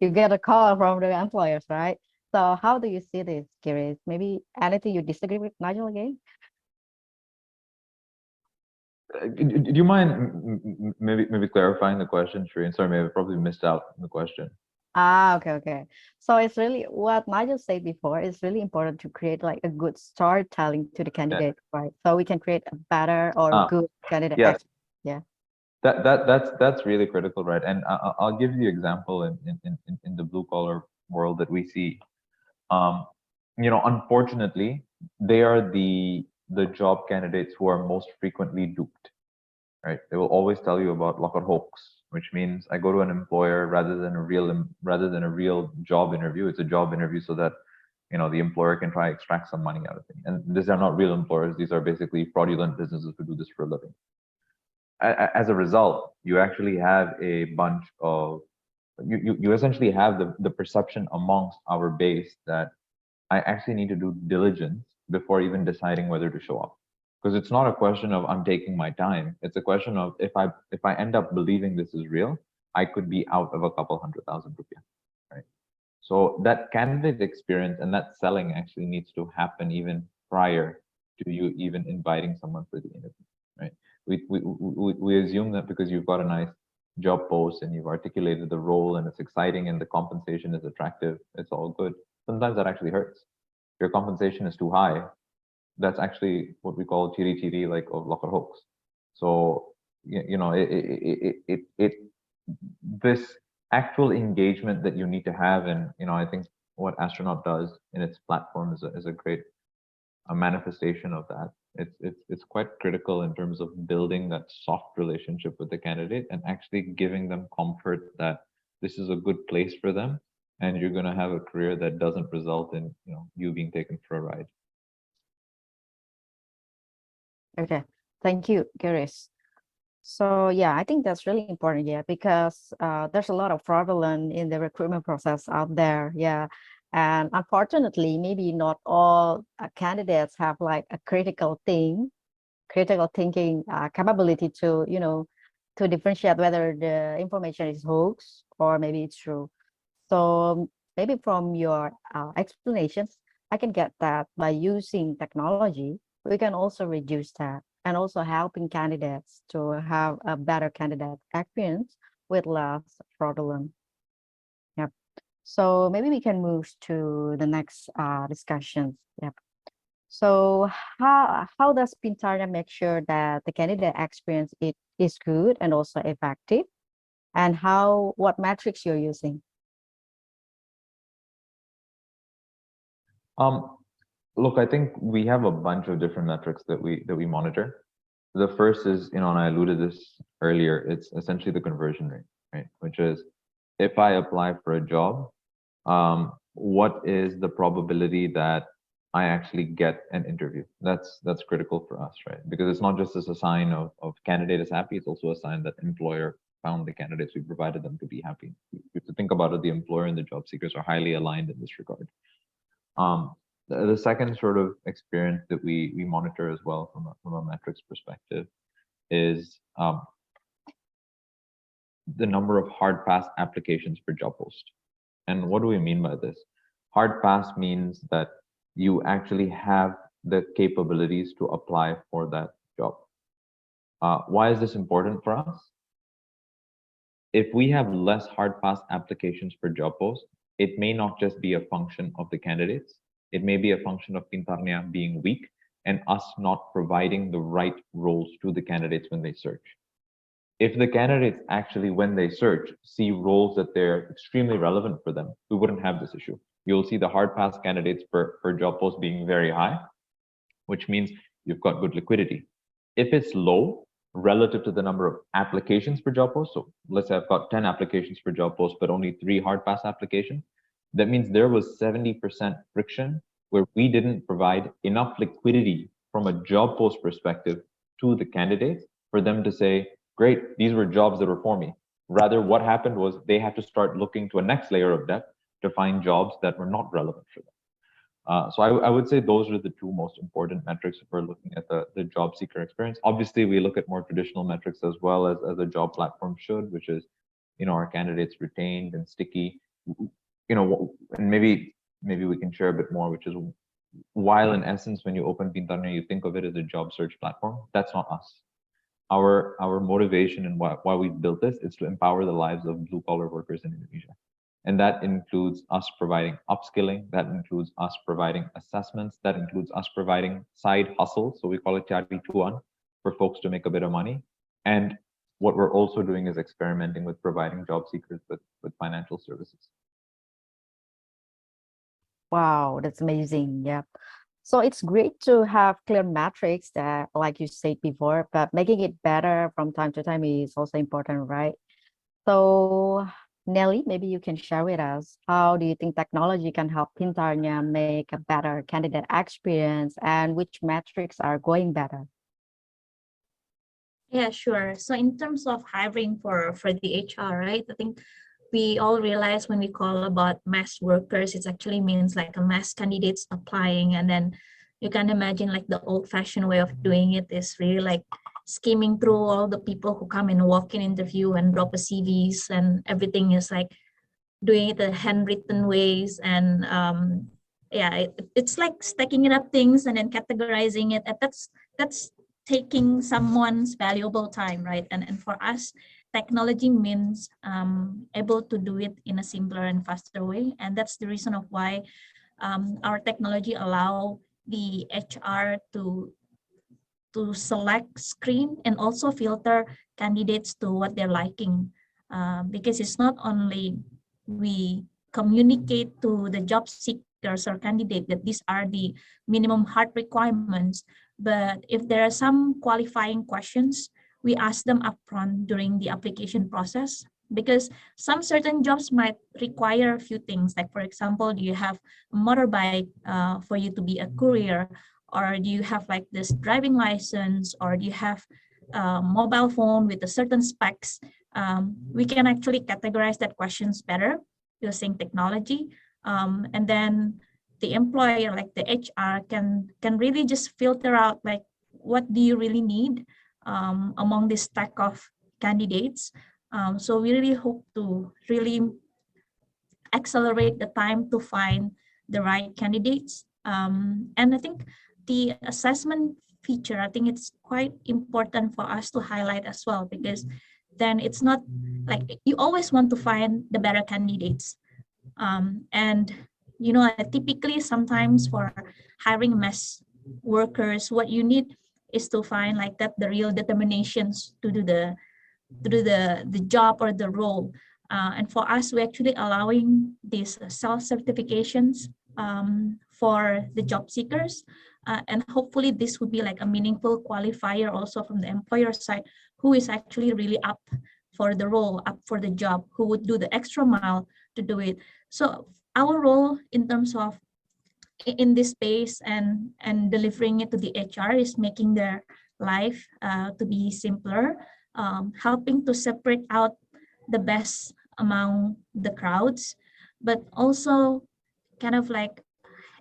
You get a call from the employers, right? So how do you see this, Jerry? Maybe anything you disagree with Nigel again? Do you mind maybe clarifying the question, Shireen? Sorry, maybe I probably missed out the question. Okay. So it's really what Nigel said before. It's really important to create like a good storytelling to the candidate, right? So we can create a better or good candidate. Yes. Yeah. That's really critical, right? And I'll give you example in the blue collar world that we see. Unfortunately, they are the job candidates who are most frequently duped, right? They will always tell you about locker hoax, which means I go to an employer rather than a real job interview. It's a job interview so that the employer can try to extract some money out of it. And these are not real employers. These are basically fraudulent businesses who do this for a living. As a result, you actually have a bunch of you essentially have the perception amongst our base that I actually need to do diligence before even deciding whether to show up. Because it's not a question of I'm taking my time. It's a question of if I end up believing this is real, I could be out of a couple 100,000 rupiah, right? So that candidate experience and that selling actually needs to happen even prior to you even inviting someone for the interview, right? We assume that because you've got a nice job post and you've articulated the role and it's exciting and the compensation is attractive, it's all good. Sometimes that actually hurts. Your compensation is too high. That's actually what we call chiri-chiri, like of locker hooks. So you know this actual engagement that you need to have, and you know I think what Astronaut does in its platform is a great manifestation of that. It's quite critical in terms of building that soft relationship with the candidate and actually giving them comfort that this is a good place for them and you're going to have a career that doesn't result in you being taken for a ride. Okay, thank you, Garis. So yeah, I think that's really important, yeah, because there's a lot of fraudulent in the recruitment process out there, yeah. And unfortunately, maybe not all candidates have like a critical thinking capability to, to differentiate whether the information is hoax or maybe it's true. So maybe from your explanations, I can get that by using technology, we can also reduce that and also helping candidates to have a better candidate experience with less fraudulent. Yep. So maybe we can move to the next discussions. Yep. So how does Pintarnya make sure that the candidate experience is good and also effective? And what metrics you're using? Look, I think we have a bunch of different metrics that we monitor. The first is, and I alluded this earlier, it's essentially the conversion rate, right? Which is if I apply for a job, what is the probability that I actually get an interview? That's critical for us, right? Because it's not just as a sign of candidate is happy, it's also a sign that employer found the candidates we provided them to be happy. If you think about it, the employer and the job seekers are highly aligned in this regard. The second sort of experience that we monitor as well from a metrics perspective is the number of hard pass applications per job post. And what do we mean by this? Hard pass means that you actually have the capabilities to apply for that job. Why is this important for us? If we have less hard pass applications per job post, it may not just be a function of the candidates. It may be a function of Pintarnya being weak and us not providing the right roles to the candidates when they search. If the candidates actually, when they search, see roles that they're extremely relevant for them, we wouldn't have this issue. You'll see the hard pass candidates per job post being very high, which means you've got good liquidity. If it's low relative to the number of applications per job post, so let's say I've got 10 applications per job post, but only 3 hard pass applications, that means there was 70% friction where we didn't provide enough liquidity from a job post perspective to the candidates for them to say, great, these were jobs that were for me. Rather, what happened was they had to start looking to a next layer of depth to find jobs that were not relevant for them. So I would say those are the 2 most important metrics if we're looking at the job seeker experience. Obviously, we look at more traditional metrics as well as a job platform should, which is, our candidates retained and sticky. And maybe we can share a bit more, which is while in essence, when you open Pintarnya, you think of it as a job search platform. That's not us. Our motivation and why we've built this is to empower the lives of blue collar workers in Indonesia. And that includes us providing upskilling, that includes us providing assessments, that includes us providing side hustles. So we call it cari cuan for folks to make a bit of money. And what we're also doing is experimenting with providing job seekers with financial services. Wow, that's amazing. Yeah. So it's great to have clear metrics that, like you said before, but making it better from time to time is also important, right? So Nelly, maybe you can share with us, how do you think technology can help Pintarnya make a better candidate experience and which metrics are going better? Yeah, sure. So in terms of hiring for the HR, right? I think we all realize when we call about mass workers, it actually means like a mass candidates applying, and then you can imagine like the old-fashioned way of doing it is really like skimming through all the people who come and walk in interview and drop a CVs, and everything is like doing it the handwritten ways. And yeah, it's like stacking it up things and then categorizing it. And that's taking someone's valuable time, right? And for us, technology means able to do it in a simpler and faster way. And that's the reason of why our technology allow the HR to select, screen, and also filter candidates to what they're liking. Because it's not only we communicate to the job seekers or candidate that these are the minimum hard requirements, but if there are some qualifying questions, we ask them upfront during the application process. Because some certain jobs might require a few things, like for example, do you have a motorbike for you to be a courier, or do you have like this driving license, or do you have a mobile phone with a certain specs. We can actually categorize that questions better using technology. And then the employer, like the HR, can really just filter out like what do you really need among this stack of candidates. So we really hope to really accelerate the time to find the right candidates. And I think the assessment feature, I think it's quite important for us to highlight as well, because then it's not like you always want to find the better candidates. And you know, typically sometimes for hiring mass workers, what you need is to find like that the real determinations to do the job or the role. And for us, we're actually allowing these self-certifications for the job seekers. And hopefully this would be like a meaningful qualifier also from the employer side, who is actually really up for the role, up for the job, who would do the extra mile to do it. So our role in terms of in this space and delivering it to the HR is making their life to be simpler, helping to separate out the best among the crowds, but also kind of like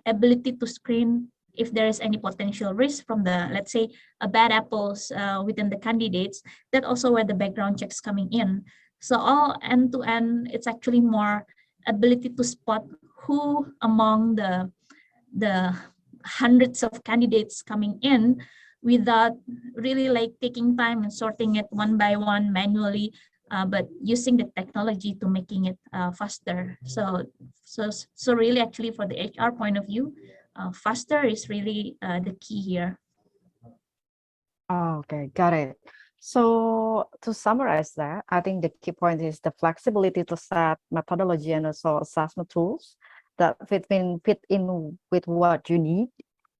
ability to screen if there is any potential risk from the, let's say, a bad apples within the candidates. That also where the background checks coming in. So all end to end, it's actually more ability to spot who among the hundreds of candidates coming in without really like taking time and sorting it one by one manually, but using the technology to making it faster. So really actually for the HR point of view, faster is really the key here. Oh, okay, got it. So to summarize that, I think the key point is the flexibility to set methodology and also assessment tools that fit in with what you need,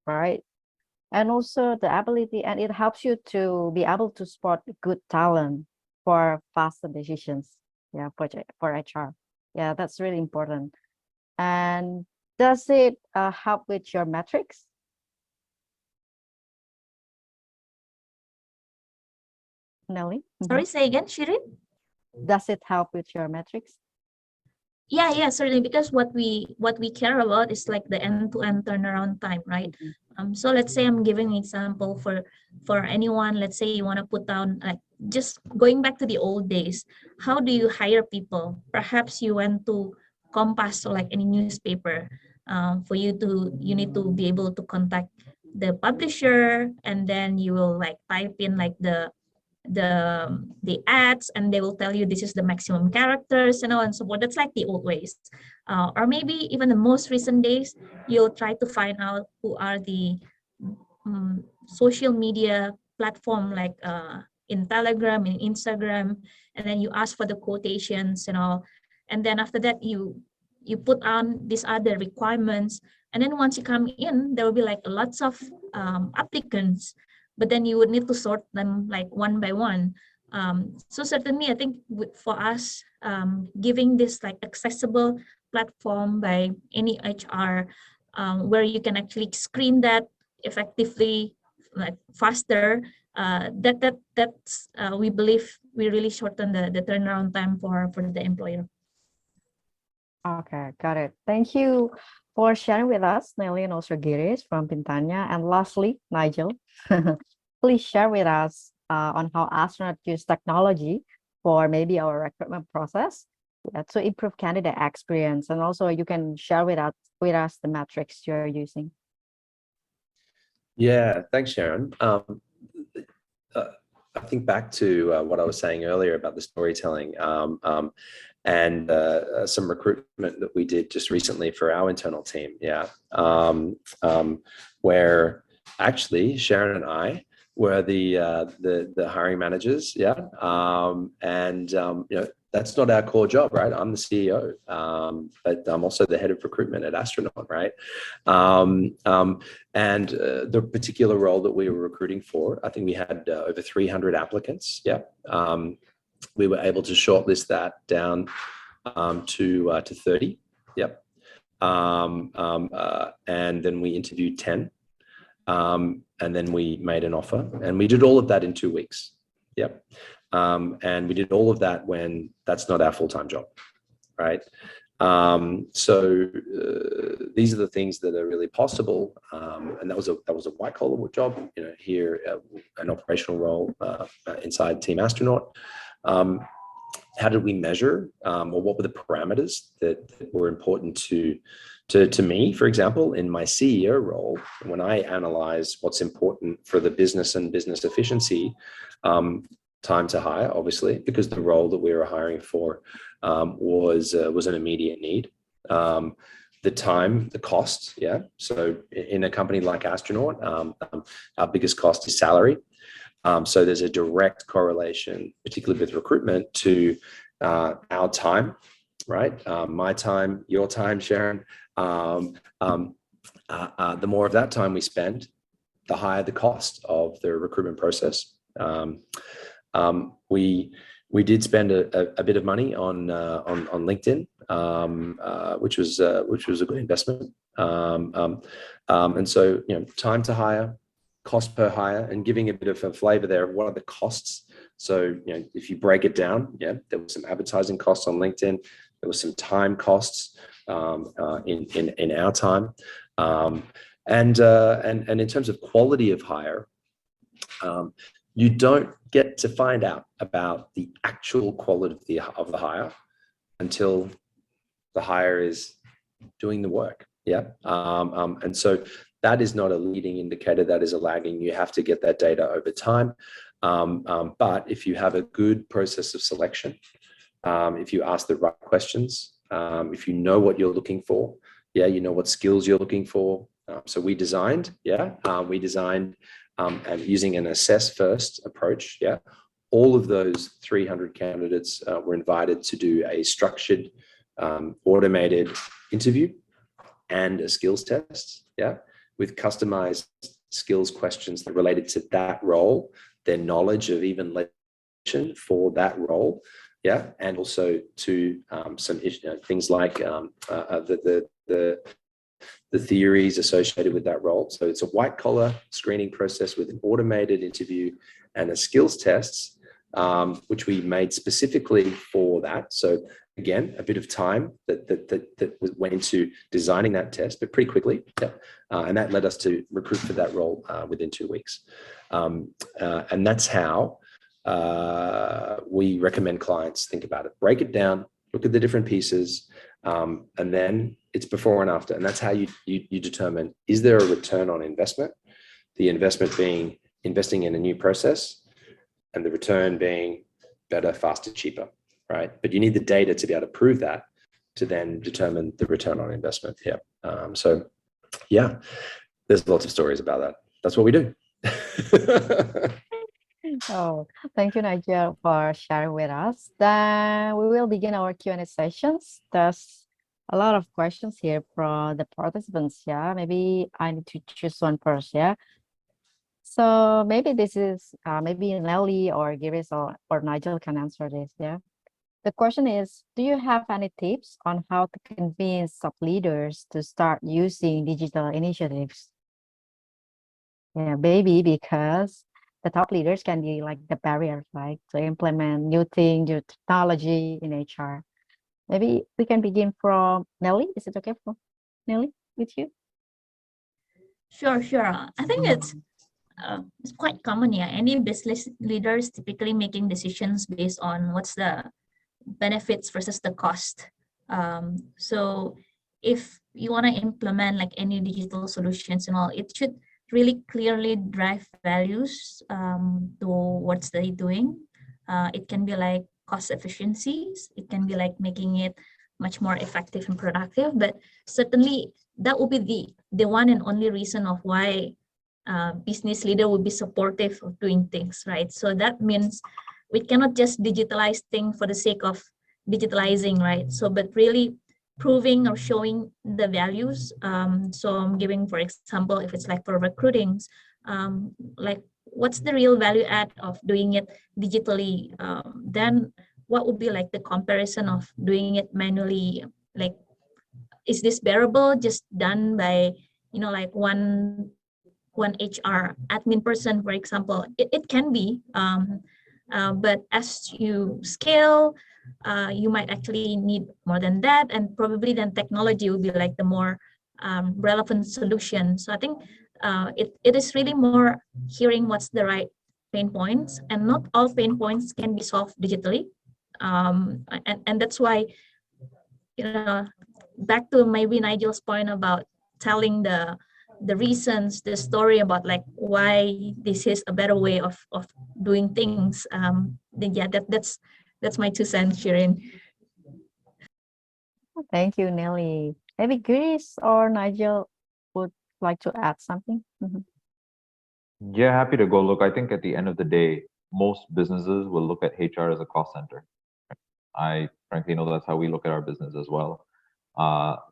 right? And also the ability, and it helps you to be able to spot good talent for faster decisions. Yeah, for HR. Yeah, that's really important. And does it help with your metrics? Nelly? Sorry, say again, Shirin? Does it help with your metrics? Yeah, certainly, because what we care about is like the end-to-end turnaround time, right? So let's say I'm giving an example for anyone. Let's say you want to put down like just going back to the old days. How do you hire people? Perhaps you went to Compass or like any newspaper. For you need to be able to contact the publisher, and then you will like type in like the ads, and they will tell you this is the maximum characters, you know, and so forth. That's like the old ways. Or maybe even the most recent days, you'll try to find out who are the social media platform like in Telegram, in Instagram, and then you ask for the quotations and all. And then after that, you put on these other requirements. And then once you come in, there will be like lots of applicants, but then you would need to sort them like one by one. So certainly, I think for us, giving this like accessible platform by any HR, where you can actually screen that effectively, like faster, that's we believe we really shorten the turnaround time for the employer. Okay, got it. Thank you for sharing with us, Nelly and also Girish from Pintanya. And lastly, Nigel, please share with us on how astronauts use technology for maybe our recruitment process to improve candidate experience. And also you can share with us the metrics you're using. Yeah, thanks, Sharon. Uh, I think back to what I was saying earlier about the storytelling and some recruitment that we did just recently for our internal team. Yeah, where actually Sharon and I were the hiring managers. Yeah, and that's not our core job, right? I'm the CEO, but I'm also the head of recruitment at Astronaut, right? And the particular role that we were recruiting for, I think we had over 300 applicants. Yeah. We were able to shortlist that down to 30. Yep. And then we interviewed 10. And then we made an offer, and we did all of that in 2 weeks. Yep. And we did all of that when that's not our full-time job, right? So these are the things that are really possible, and that was a white collar job. Here an operational role inside Team Astronaut. How did we measure, or what were the parameters that were important to me, for example, in my CEO role? When I analyze what's important for the business and business efficiency, time to hire, obviously, because the role that we were hiring for was an immediate need. The time, the cost, yeah. So in a company like Astronaut, our biggest cost is salary. So there's a direct correlation, particularly with recruitment, to our time, right? My time, your time, Sharon. The more of that time we spend, the higher the cost of the recruitment process. We did spend a bit of money on LinkedIn, which was a good investment. And so time to hire, cost per hire, and giving a bit of a flavor there of what are the costs. So if you break it down, yeah, there was some advertising costs on LinkedIn. There was some time costs in our time, and in terms of quality of hire. You don't get to find out about the actual quality of the hire until the hire is doing the work. Yeah. And so that is not a leading indicator, that is a lagging. You have to get that data over time. But if you have a good process of selection, if you ask the right questions, if you know what you're looking for, yeah, you know what skills you're looking for. So we designed, and using an assess first approach, yeah, all of those 300 candidates were invited to do a structured, automated interview and a skills test, yeah, with customized skills questions that related to that role, their knowledge of even legislation for that role, yeah, and also to some things like the theories associated with that role. So it's a white collar screening process with an automated interview and a skills tests, which we made specifically for that. So again, a bit of time that went into designing that test, but pretty quickly. Yeah. And that led us to recruit for that role within 2 weeks. And that's how we recommend clients think about it. Break it down, look at the different pieces, and then it's before and after. And that's how you determine, is there a return on investment? The investment being investing in a new process, and the return being better, faster, cheaper, right? But you need the data to be able to prove that, to then determine the return on investment. Yeah. So yeah, there's lots of stories about that. That's what we do. Oh, thank you, Nigel, for sharing with us. Then we will begin our Q&A sessions. There's a lot of questions here from the participants. Yeah, maybe I need to choose one first. Yeah. So maybe this is maybe Nelly or Giris or Nigel can answer this. Yeah. The question is, do you have any tips on how to convince sub leaders to start using digital initiatives? Yeah, maybe because the top leaders can be like the barrier, like to implement new things, new technology in HR. Maybe we can begin from Nelly. Is it okay for Nelly with you? Sure. I think it's quite common. Yeah, any business leaders typically making decisions based on what's the benefits versus the cost. So if you want to implement like any digital solutions and all, it should really clearly drive values to what's they doing. It can be like cost efficiencies. It can be like making it much more effective and productive. But certainly that will be the one and only reason of why business leader will be supportive of doing things, right? So that means we cannot just digitalize things for the sake of digitalizing, right? So, but really proving or showing the values. So I'm giving, for example, if it's like for recruiting, like what's the real value add of doing it digitally? Then what would be like the comparison of doing it manually? Like, is this bearable just done by, like one HR admin person, for example? It can be, but as you scale, you might actually need more than that, and probably then technology will be like the more relevant solution. So I think it is really more hearing what's the right pain points, and not all pain points can be solved digitally. And that's why, back to maybe Nigel's point about telling the reasons, the story about like why this is a better way of doing things. Then yeah, that's my 2 cents, Shirin. Thank you, Nelly. Maybe Grace or Nigel would like to add something. Yeah, happy to go. Look, I think at the end of the day, most businesses will look at HR as a cost center. I frankly know that's how we look at our business as well.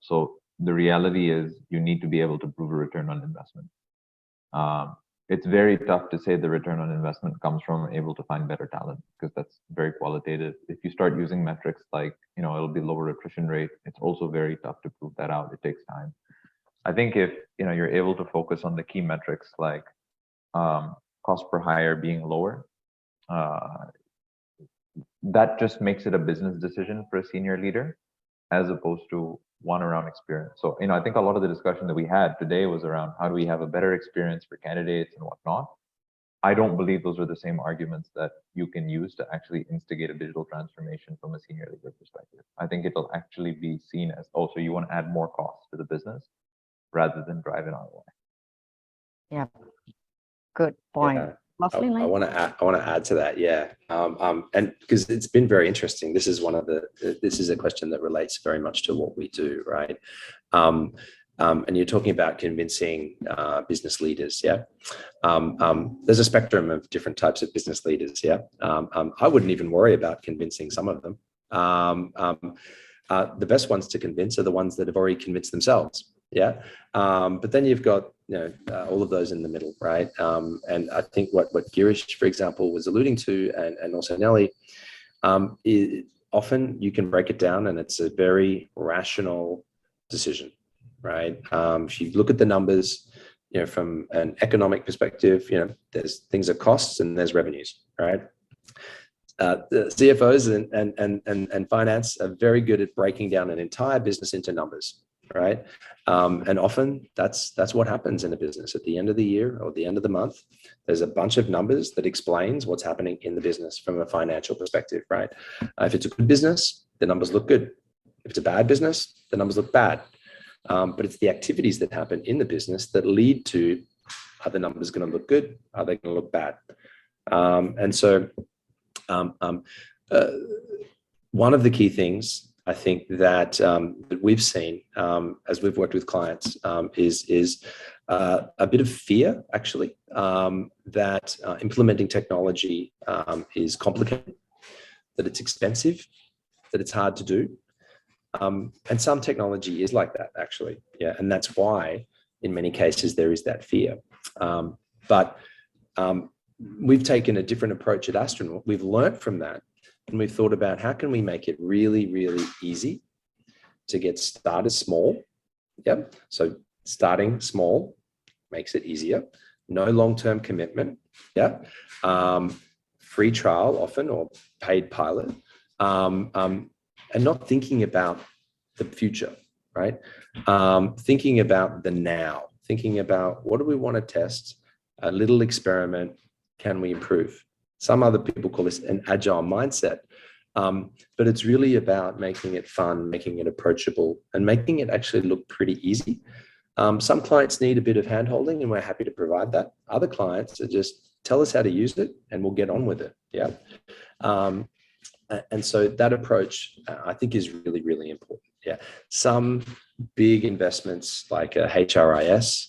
So the reality is you need to be able to prove a return on investment. It's very tough to say the return on investment comes from able to find better talent, because that's very qualitative. If you start using metrics like, it'll be lower attrition rate, it's also very tough to prove that out. It takes time. I think if, you're able to focus on the key metrics like cost per hire being lower, that just makes it a business decision for a senior leader as opposed to one around experience. So, I think a lot of the discussion that we had today was around how do we have a better experience for candidates and whatnot. I don't believe those are the same arguments that you can use to actually instigate a digital transformation from a senior leader perspective. I think it'll actually be seen as, so you want to add more costs to the business rather than drive an ROI. Yeah, good point. Yeah. Lastly, I want to add to that. Yeah. And because it's been very interesting. This is a question that relates very much to what we do, right? And you're talking about convincing business leaders. Yeah. There's a spectrum of different types of business leaders. Yeah. I wouldn't even worry about convincing some of them. The best ones to convince are the ones that have already convinced themselves. Yeah. But then you've got, all of those in the middle, right? And I think what Girish, for example, was alluding to, and also Nelly, often you can break it down and it's a very rational decision, right? If you look at the numbers, from an economic perspective, there's things are costs and there's revenues, right? The CFOs and finance are very good at breaking down an entire business into numbers, right? And often that's what happens in a business at the end of the year or the end of the month. There's a bunch of numbers that explains what's happening in the business from a financial perspective, right? If it's a good business, the numbers look good. If it's a bad business, the numbers look bad. But it's the activities that happen in the business that lead to, are the numbers going to look good? Are they going to look bad? And so one of the key things I think that we've seen as we've worked with clients is a bit of fear, actually, that implementing technology is complicated, that it's expensive, that it's hard to do. And some technology is like that, actually. Yeah, and that's why in many cases there is that fear. But we've taken a different approach at Astronaut. We've learned from that. And we've thought about how can we make it really, really easy to get started small. Yep. So starting small makes it easier. No long-term commitment. Yeah. Free trial often, or paid pilot. And and not thinking about the future, right? Thinking about the now, thinking about what do we want to test, a little experiment, can we improve? Some other people call this an agile mindset, but it's really about making it fun, making it approachable, and making it actually look pretty easy. Some clients need a bit of handholding, and we're happy to provide that. Other clients are just tell us how to use it, and we'll get on with it. Yeah. And so that approach, I think, is really, really important. Yeah. Some big investments like a HRIS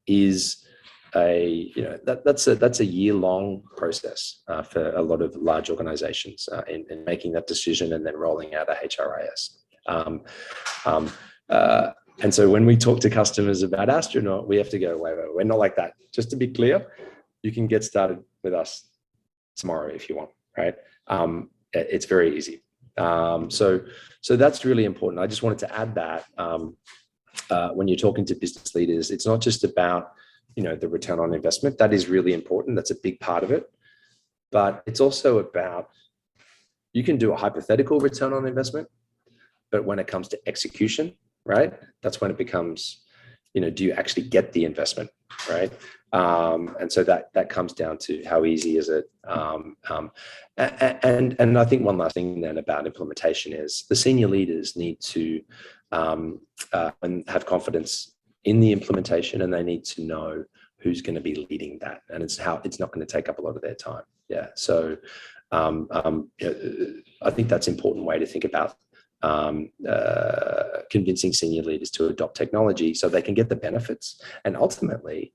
is that's a year-long process for a lot of large organizations in making that decision and then rolling out a HRIS. And so when we talk to customers about Astronaut, we have to go, wait, we're not like that. Just to be clear, you can get started with us tomorrow if you want, right? It's very easy. So that's really important. I just wanted to add that when you're talking to business leaders, it's not just about, the return on investment. That is really important. That's a big part of it. But it's also about, you can do a hypothetical return on investment, but when it comes to execution, right, that's when it becomes, do you actually get the investment, right? And so that comes down to how easy is it. And I think one last thing then about implementation is the senior leaders need to and have confidence in the implementation, and they need to know who's going to be leading that, and it's not going to take up a lot of their time. Yeah. So I think that's an important way to think about convincing senior leaders to adopt technology so they can get the benefits. And ultimately,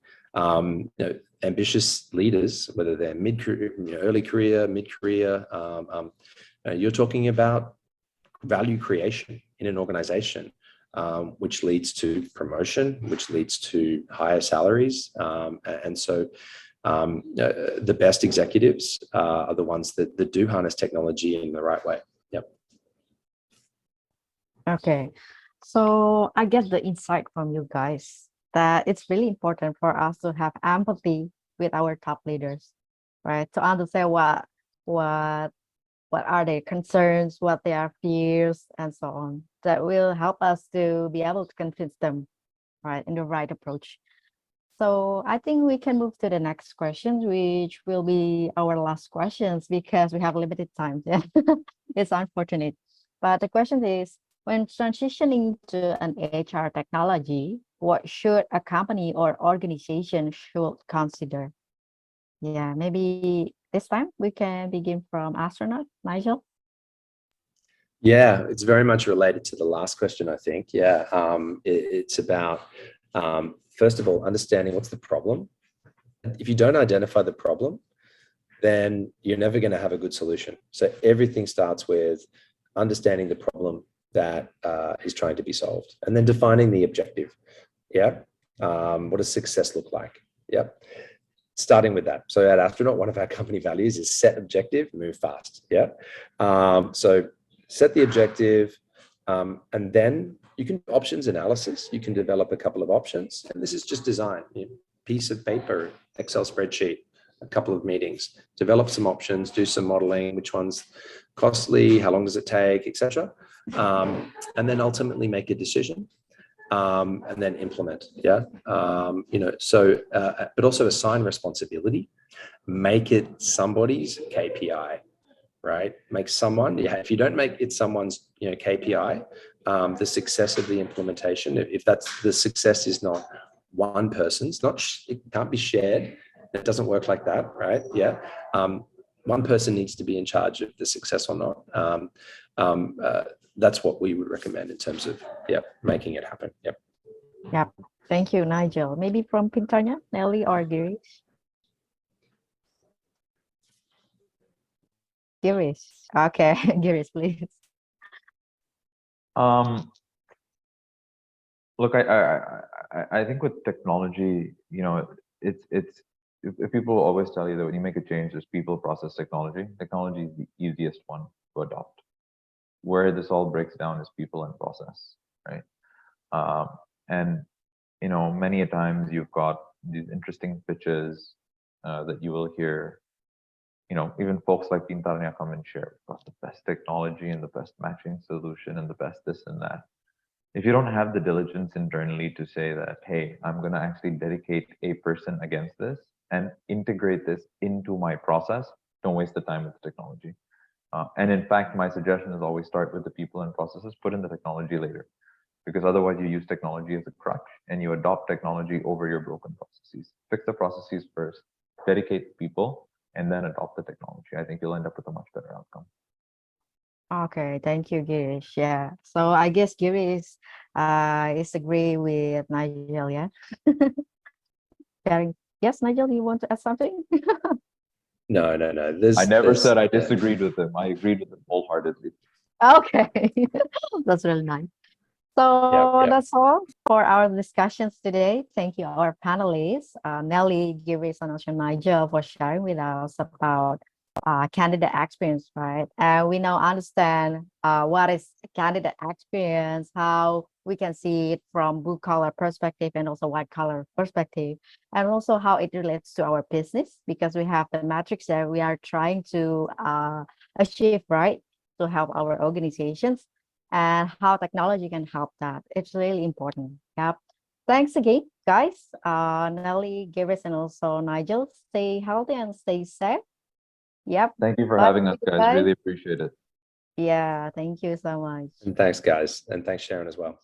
ambitious leaders, whether they're mid-career, early career, mid-career, you're talking about value creation in an organization, which leads to promotion, which leads to higher salaries. And so the best executives are the ones that do harness technology in the right way. Yep. Okay, so I get the insight from you guys that it's really important for us to have empathy with our top leaders, right? To understand what are their concerns, what their fears, and so on. That will help us to be able to convince them, right, in the right approach. So I think we can move to the next question, which will be our last questions because we have limited time. Yeah, it's unfortunate. But the question is, when transitioning to an HR technology, what should a company or organization should consider? Yeah, maybe this time we can begin from astronaut, Nigel. Yeah, it's very much related to the last question, I think. Yeah, it's about, first of all, understanding what's the problem. If you don't identify the problem, then you're never going to have a good solution. So everything starts with understanding the problem that is trying to be solved, and then defining the objective. Yeah. What does success look like? Yeah. Starting with that. So at Astronaut, one of our company values is set objective, move fast. Yeah. So set the objective, and then you can do options analysis. You can develop a couple of options, and this is just design. Piece of paper, Excel spreadsheet, a couple of meetings, develop some options, do some modeling, which one's costly, how long does it take, etc. And then ultimately make a decision. And then implement. Yeah. But also assign responsibility, make it somebody's KPI, right? Make someone, if you don't make it someone's, KPI, the success of the implementation, if that's the success is not one person's, it can't be shared. It doesn't work like that, right? Yeah. One person needs to be in charge of the success or not. That's what we would recommend in terms of, making it happen. Yep. Yep. Thank you, Nigel. Maybe from Pintarnya, Nelly or Girish? Girish. Okay, Girish, please. Look, I think with technology, it's if people always tell you that when you make a change, there's people, process, technology. Technology is the easiest one to adopt. Where this all breaks down is people and process, right? And many a times you've got these interesting pitches that you will hear even folks like Pintarnia come and share, we've got the best technology and the best matching solution and the best this and that. If you don't have the diligence internally to say that, hey, I'm going to actually dedicate a person against this and integrate this into my process, don't waste the time with the technology. And in fact, my suggestion is always start with the people and processes, put in the technology later, because otherwise you use technology as a crutch and you adopt technology over your broken processes. Fix the processes first, dedicate people, and then adopt the technology. I think you'll end up with a much better outcome. Okay, thank you, Girish. Yeah. So I guess Girish is agree with Nigel, yeah? Sharing. Yes, Nigel, you want to add something? No. I never said I disagreed with him. I agreed with him wholeheartedly. Okay, that's really nice. So Yep. that's all for our discussions today. Thank you, our panelists, Nelly, Girish, and also Nigel, for sharing with us about candidate experience, right? And we now understand what is candidate experience, how we can see it from blue collar perspective and also white collar perspective, and also how it relates to our business, because we have the metrics that we are trying to achieve, right, to help our organizations, and how technology can help that. It's really important. Yep. Thanks again, guys. Nelly, Girish, and also Nigel. Stay healthy and stay safe. Yep. Thank you for Bye, having us, guys. guys. Really appreciate it. Yeah, thank you so much. And thanks, guys. And thanks, Sharon, as well.